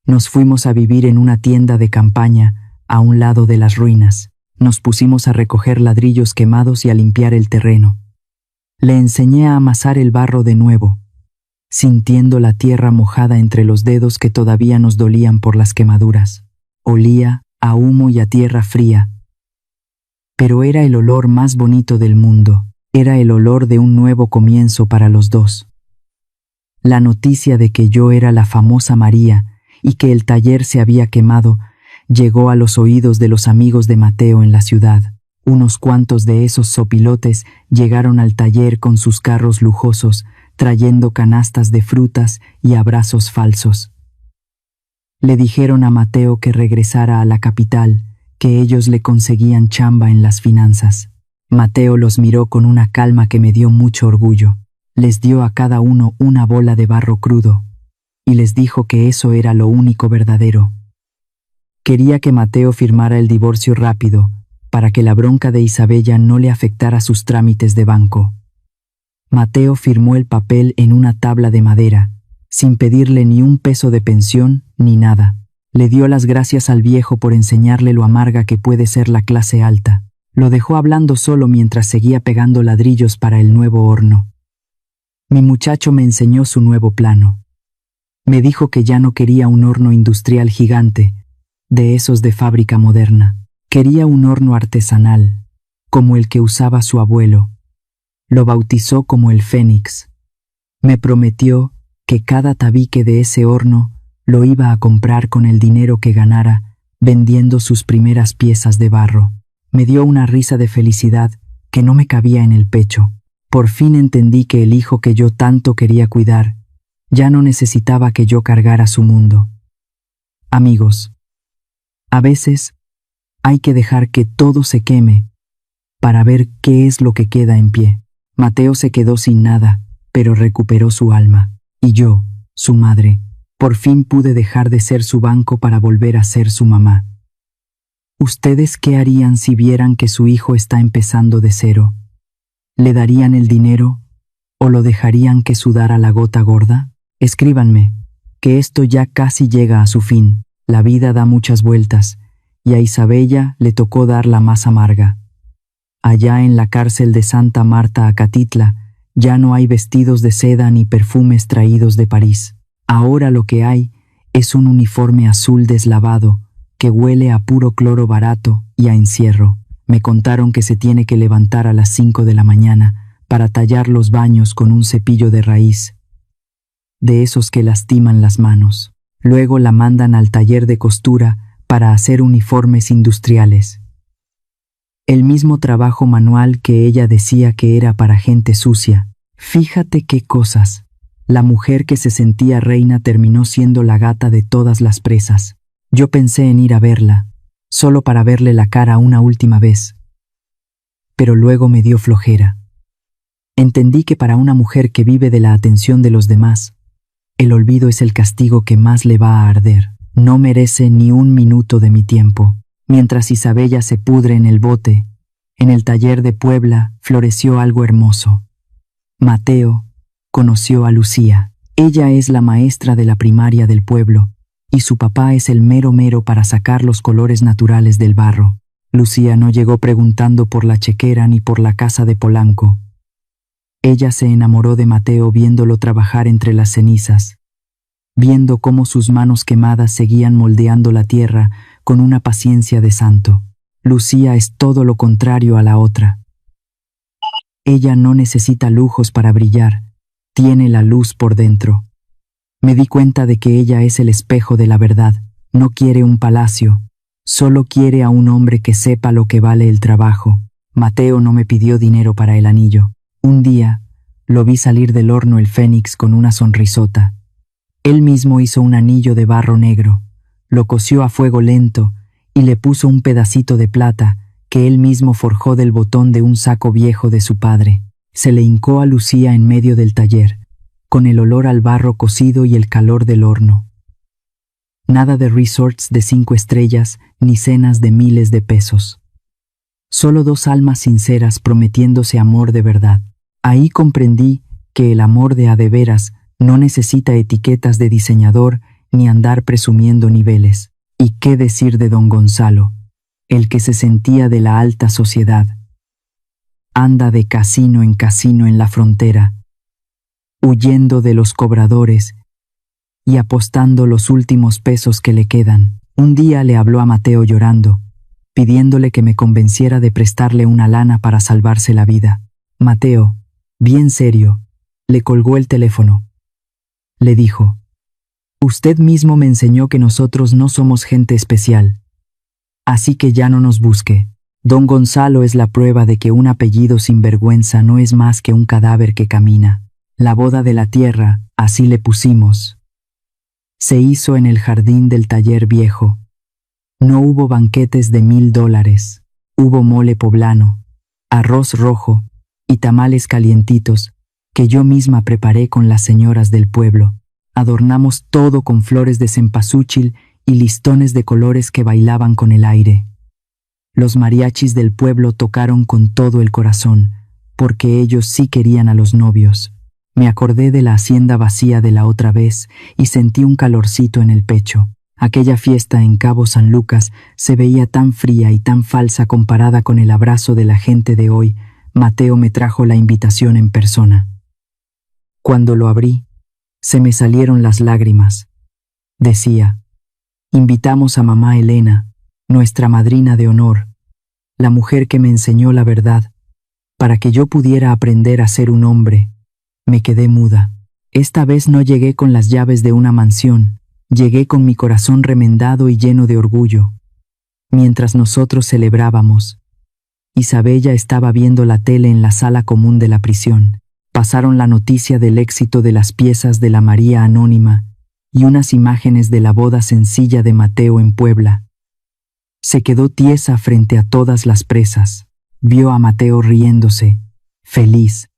nos fuimos a vivir en una tienda de campaña a un lado de las ruinas. Nos pusimos a recoger ladrillos quemados y a limpiar el terreno. Le enseñé a amasar el barro de nuevo, sintiendo la tierra mojada entre los dedos que todavía nos dolían por las quemaduras. Olía a humo y a tierra fría. Pero era el olor más bonito del mundo. Era el olor de un nuevo comienzo para los dos. La noticia de que yo era la famosa María y que el taller se había quemado llegó a los oídos de los amigos de Mateo en la ciudad. Unos cuantos de esos sopilotes llegaron al taller con sus carros lujosos, trayendo canastas de frutas y abrazos falsos. Le dijeron a Mateo que regresara a la capital, que ellos le conseguían chamba en las finanzas. Mateo los miró con una calma que me dio mucho orgullo. Les dio a cada uno una bola de barro crudo y les dijo que eso era lo único verdadero. Quería que Mateo firmara el divorcio rápido para que la bronca de Isabella no le afectara sus trámites de banco. Mateo firmó el papel en una tabla de madera, sin pedirle ni un peso de pensión ni nada. Le dio las gracias al viejo por enseñarle lo amarga que puede ser la clase alta. Lo dejó hablando solo mientras seguía pegando ladrillos para el nuevo horno. Mi muchacho me enseñó su nuevo plano. Me dijo que ya no quería un horno industrial gigante, de esos de fábrica moderna. Quería un horno artesanal, como el que usaba su abuelo. Lo bautizó como el Fénix. Me prometió que cada tabique de ese horno lo iba a comprar con el dinero que ganara vendiendo sus primeras piezas de barro. Me dio una risa de felicidad que no me cabía en el pecho. Por fin entendí que el hijo que yo tanto quería cuidar ya no necesitaba que yo cargara su mundo. Amigos, a veces hay que dejar que todo se queme para ver qué es lo que queda en pie. Mateo se quedó sin nada, pero recuperó su alma. Y yo, su madre, por fin pude dejar de ser su banco para volver a ser su mamá. ¿Ustedes qué harían si vieran que su hijo está empezando de cero? ¿Le darían el dinero o lo dejarían que sudara la gota gorda? Escríbanme, que esto ya casi llega a su fin. La vida da muchas vueltas, y a Isabella le tocó dar la más amarga. Allá en la cárcel de Santa Marta Acatitla ya no hay vestidos de seda ni perfumes traídos de París. Ahora lo que hay es un uniforme azul deslavado que huele a puro cloro barato y a encierro. Me contaron que se tiene que levantar a las 5 de la mañana para tallar los baños con un cepillo de raíz, de esos que lastiman las manos. Luego la mandan al taller de costura para hacer uniformes industriales. El mismo trabajo manual que ella decía que era para gente sucia. Fíjate qué cosas. La mujer que se sentía reina terminó siendo la gata de todas las presas. Yo pensé en ir a verla, solo para verle la cara una última vez. Pero luego me dio flojera. Entendí que para una mujer que vive de la atención de los demás, el olvido es el castigo que más le va a arder. No merece ni un minuto de mi tiempo. Mientras Isabella se pudre en el bote, en el taller de Puebla floreció algo hermoso. Mateo conoció a Lucía. Ella es la maestra de la primaria del pueblo, y su papá es el mero mero para sacar los colores naturales del barro. Lucía no llegó preguntando por la chequera ni por la casa de Polanco. Ella se enamoró de Mateo viéndolo trabajar entre las cenizas, viendo cómo sus manos quemadas seguían moldeando la tierra con una paciencia de santo. Lucía es todo lo contrario a la otra. Ella no necesita lujos para brillar, tiene la luz por dentro. Me di cuenta de que ella es el espejo de la verdad. No quiere un palacio, solo quiere a un hombre que sepa lo que vale el trabajo. Mateo no me pidió dinero para el anillo. Un día, lo vi salir del horno el Fénix con una sonrisota. Él mismo hizo un anillo de barro negro, lo coció a fuego lento y le puso un pedacito de plata que él mismo forjó del botón de un saco viejo de su padre. Se le hincó a Lucía en medio del taller, con el olor al barro cocido y el calor del horno. Nada de resorts de 5 estrellas ni cenas de miles de pesos. Solo 2 almas sinceras prometiéndose amor de verdad. Ahí comprendí que el amor de a de veras no necesita etiquetas de diseñador ni andar presumiendo niveles. ¿Y qué decir de don Gonzalo, el que se sentía de la alta sociedad? Anda de casino en la frontera, huyendo de los cobradores y apostando los últimos pesos que le quedan. Un día le habló a Mateo llorando, pidiéndole que me convenciera de prestarle una lana para salvarse la vida. Mateo, bien serio, le colgó el teléfono. Le dijo: «Usted mismo me enseñó que nosotros no somos gente especial. Así que ya no nos busque. Don Gonzalo es la prueba de que un apellido sin vergüenza no es más que un cadáver que camina. La boda de la tierra, así le pusimos. Se hizo en el jardín del taller viejo. No hubo banquetes de $1000. Hubo mole poblano, arroz rojo y tamales calientitos que yo misma preparé con las señoras del pueblo. Adornamos todo con flores de cempasúchil y listones de colores que bailaban con el aire. Los mariachis del pueblo tocaron con todo el corazón, porque ellos sí querían a los novios. Me acordé de la hacienda vacía de la otra vez y sentí un calorcito en el pecho. Aquella fiesta en Cabo San Lucas se veía tan fría y tan falsa comparada con el abrazo de la gente de hoy. Mateo me trajo la invitación en persona. Cuando lo abrí, se me salieron las lágrimas. Decía: «Invitamos a mamá Elena, nuestra madrina de honor, la mujer que me enseñó la verdad, para que yo pudiera aprender a ser un hombre». Me quedé muda. Esta vez no llegué con las llaves de una mansión, llegué con mi corazón remendado y lleno de orgullo. Mientras nosotros celebrábamos, Isabella estaba viendo la tele en la sala común de la prisión. Pasaron la noticia del éxito de las piezas de la María Anónima y unas imágenes de la boda sencilla de Mateo en Puebla. Se quedó tiesa frente a todas las presas. Vio a Mateo riéndose, feliz,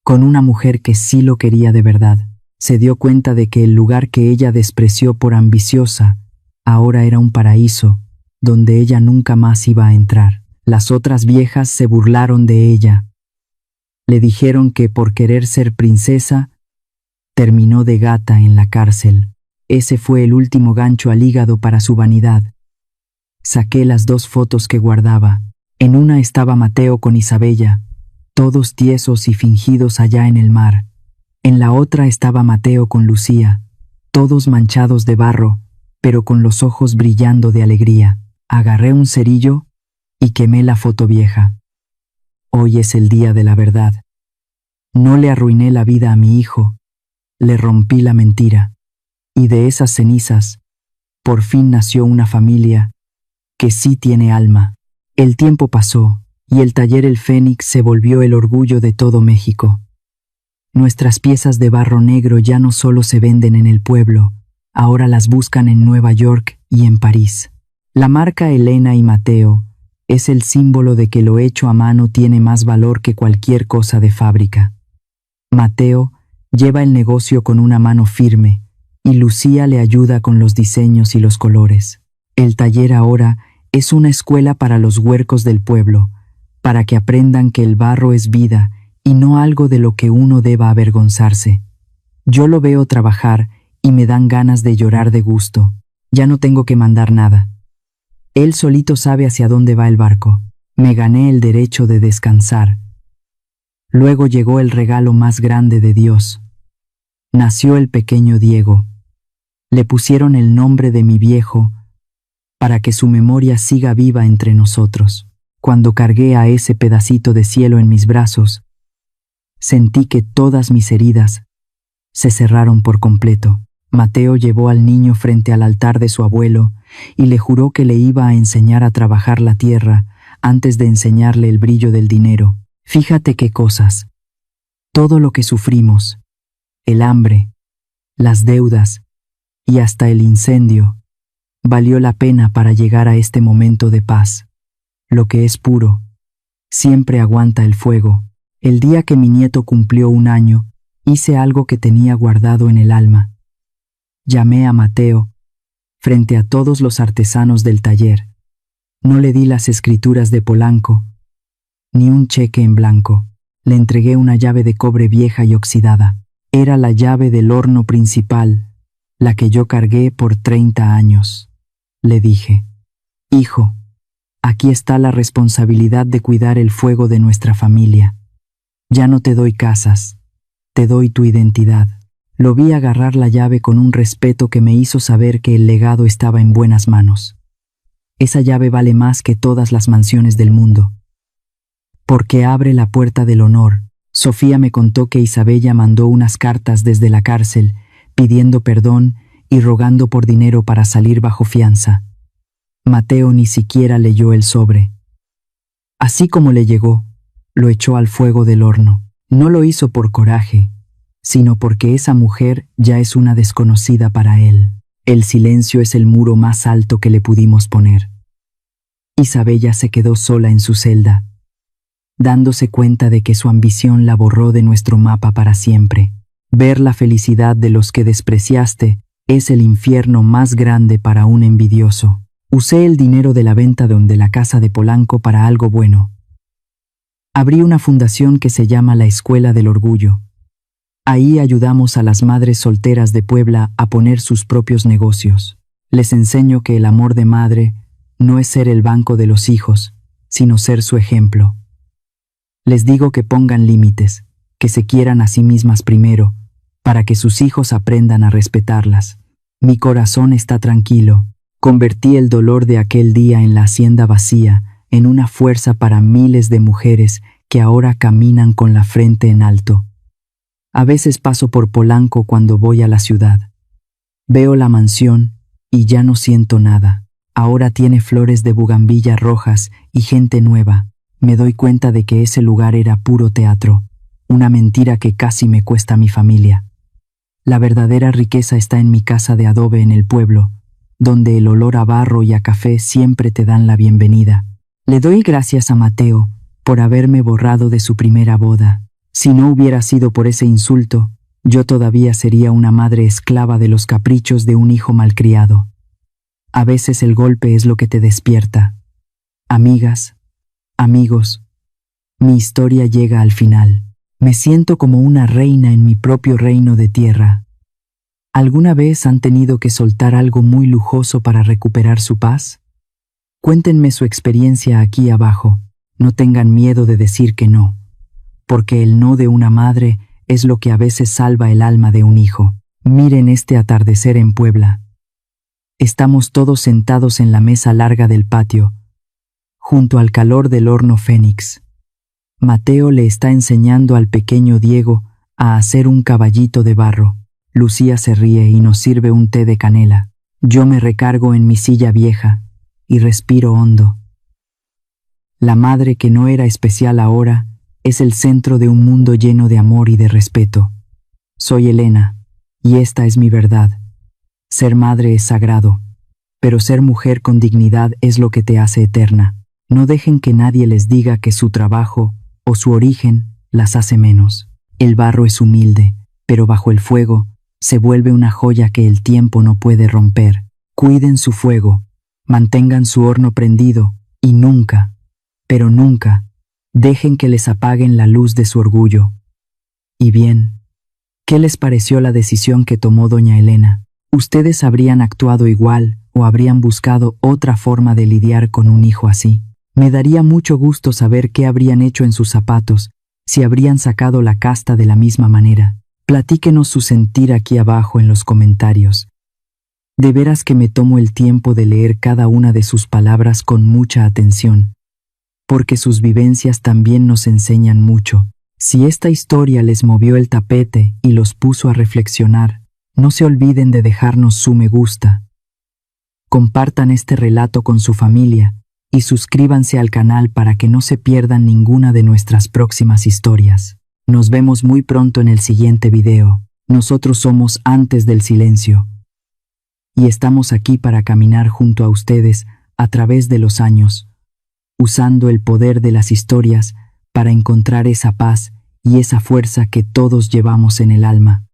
con una mujer que sí lo quería de verdad. Se dio cuenta de que el lugar que ella despreció por ambiciosa ahora era un paraíso donde ella nunca más iba a entrar. Las otras viejas se burlaron de ella. Le dijeron que por querer ser princesa terminó de gata en la cárcel. Ese fue el último gancho al hígado para su vanidad. Saqué las 2 fotos que guardaba. En una estaba Mateo con Isabella, todos tiesos y fingidos allá en el mar. En la otra estaba Mateo con Lucía, todos manchados de barro, pero con los ojos brillando de alegría. Agarré un cerillo y quemé la foto vieja. Hoy es el día de la verdad. No le arruiné la vida a mi hijo, le rompí la mentira. Y de esas cenizas, por fin nació una familia que sí tiene alma. El tiempo pasó, y el taller El Fénix se volvió el orgullo de todo México. Nuestras piezas de barro negro ya no solo se venden en el pueblo, ahora las buscan en Nueva York y en París. La marca Elena y Mateo es el símbolo de que lo hecho a mano tiene más valor que cualquier cosa de fábrica. Mateo lleva el negocio con una mano firme y Lucía le ayuda con los diseños y los colores. El taller ahora es una escuela para los huercos del pueblo, para que aprendan que el barro es vida y no algo de lo que uno deba avergonzarse. Yo lo veo trabajar y me dan ganas de llorar de gusto. Ya no tengo que mandar nada. Él solito sabe hacia dónde va el barco. Me gané el derecho de descansar. Luego llegó el regalo más grande de Dios. Nació el pequeño Diego. Le pusieron el nombre de mi viejo para que su memoria siga viva entre nosotros. Cuando cargué a ese pedacito de cielo en mis brazos, sentí que todas mis heridas se cerraron por completo. Mateo llevó al niño frente al altar de su abuelo y le juró que le iba a enseñar a trabajar la tierra, antes de enseñarle el brillo del dinero. Fíjate qué cosas. Todo lo que sufrimos, el hambre, las deudas y hasta el incendio, valió la pena para llegar a este momento de paz. Lo que es puro siempre aguanta el fuego. El día que mi nieto cumplió 1 año, hice algo que tenía guardado en el alma. Llamé a Mateo, frente a todos los artesanos del taller. No le di las escrituras de Polanco, ni un cheque en blanco. Le entregué una llave de cobre vieja y oxidada. Era la llave del horno principal, la que yo cargué por 30 años. Le dije: hijo, aquí está la responsabilidad de cuidar el fuego de nuestra familia. Ya no te doy casas, te doy tu identidad. Lo vi agarrar la llave con un respeto que me hizo saber que el legado estaba en buenas manos. Esa llave vale más que todas las mansiones del mundo. Porque abre la puerta del honor. Sofía me contó que Isabella mandó unas cartas desde la cárcel, pidiendo perdón y rogando por dinero para salir bajo fianza. Mateo ni siquiera leyó el sobre. Así como le llegó, lo echó al fuego del horno. No lo hizo por coraje, sino porque esa mujer ya es una desconocida para él. El silencio es el muro más alto que le pudimos poner. Isabella se quedó sola en su celda, dándose cuenta de que su ambición la borró de nuestro mapa para siempre. Ver la felicidad de los que despreciaste es el infierno más grande para un envidioso. Usé el dinero de la venta de la casa de Polanco para algo bueno. Abrí una fundación que se llama la Escuela del Orgullo. Ahí ayudamos a las madres solteras de Puebla a poner sus propios negocios. Les enseño que el amor de madre no es ser el banco de los hijos, sino ser su ejemplo. Les digo que pongan límites, que se quieran a sí mismas primero, para que sus hijos aprendan a respetarlas. Mi corazón está tranquilo. Convertí el dolor de aquel día en la hacienda vacía en una fuerza para miles de mujeres que ahora caminan con la frente en alto. A veces paso por Polanco cuando voy a la ciudad. Veo la mansión y ya no siento nada. Ahora tiene flores de bugambilla rojas y gente nueva. Me doy cuenta de que ese lugar era puro teatro, una mentira que casi me cuesta mi familia. La verdadera riqueza está en mi casa de adobe en el pueblo, donde el olor a barro y a café siempre te dan la bienvenida. Le doy gracias a Mateo por haberme borrado de su primera boda. Si no hubiera sido por ese insulto, yo todavía sería una madre esclava de los caprichos de un hijo malcriado. A veces el golpe es lo que te despierta. Amigas, amigos, mi historia llega al final. Me siento como una reina en mi propio reino de tierra. ¿Alguna vez han tenido que soltar algo muy lujoso para recuperar su paz? Cuéntenme su experiencia aquí abajo. No tengan miedo de decir que no, porque el no de una madre es lo que a veces salva el alma de un hijo. Miren este atardecer en Puebla. Estamos todos sentados en la mesa larga del patio, junto al calor del horno Fénix. Mateo le está enseñando al pequeño Diego a hacer un caballito de barro. Lucía se ríe y nos sirve un té de canela. Yo me recargo en mi silla vieja y respiro hondo. La madre que no era especial ahora es el centro de un mundo lleno de amor y de respeto. Soy Elena, y esta es mi verdad. Ser madre es sagrado, pero ser mujer con dignidad es lo que te hace eterna. No dejen que nadie les diga que su trabajo o su origen las hace menos. El barro es humilde, pero bajo el fuego se vuelve una joya que el tiempo no puede romper. Cuiden su fuego, mantengan su horno prendido y nunca, pero nunca, dejen que les apaguen la luz de su orgullo. Y bien, ¿qué les pareció la decisión que tomó doña Elena? ¿Ustedes habrían actuado igual o habrían buscado otra forma de lidiar con un hijo así? Me daría mucho gusto saber qué habrían hecho en sus zapatos, si habrían sacado la casta de la misma manera. Platíquenos su sentir aquí abajo en los comentarios. De veras que me tomo el tiempo de leer cada una de sus palabras con mucha atención, porque sus vivencias también nos enseñan mucho. Si esta historia les movió el tapete y los puso a reflexionar, no se olviden de dejarnos su me gusta. Compartan este relato con su familia y suscríbanse al canal para que no se pierdan ninguna de nuestras próximas historias. Nos vemos muy pronto en el siguiente video. Nosotros somos Antes del Silencio y estamos aquí para caminar junto a ustedes a través de los años, usando el poder de las historias para encontrar esa paz y esa fuerza que todos llevamos en el alma.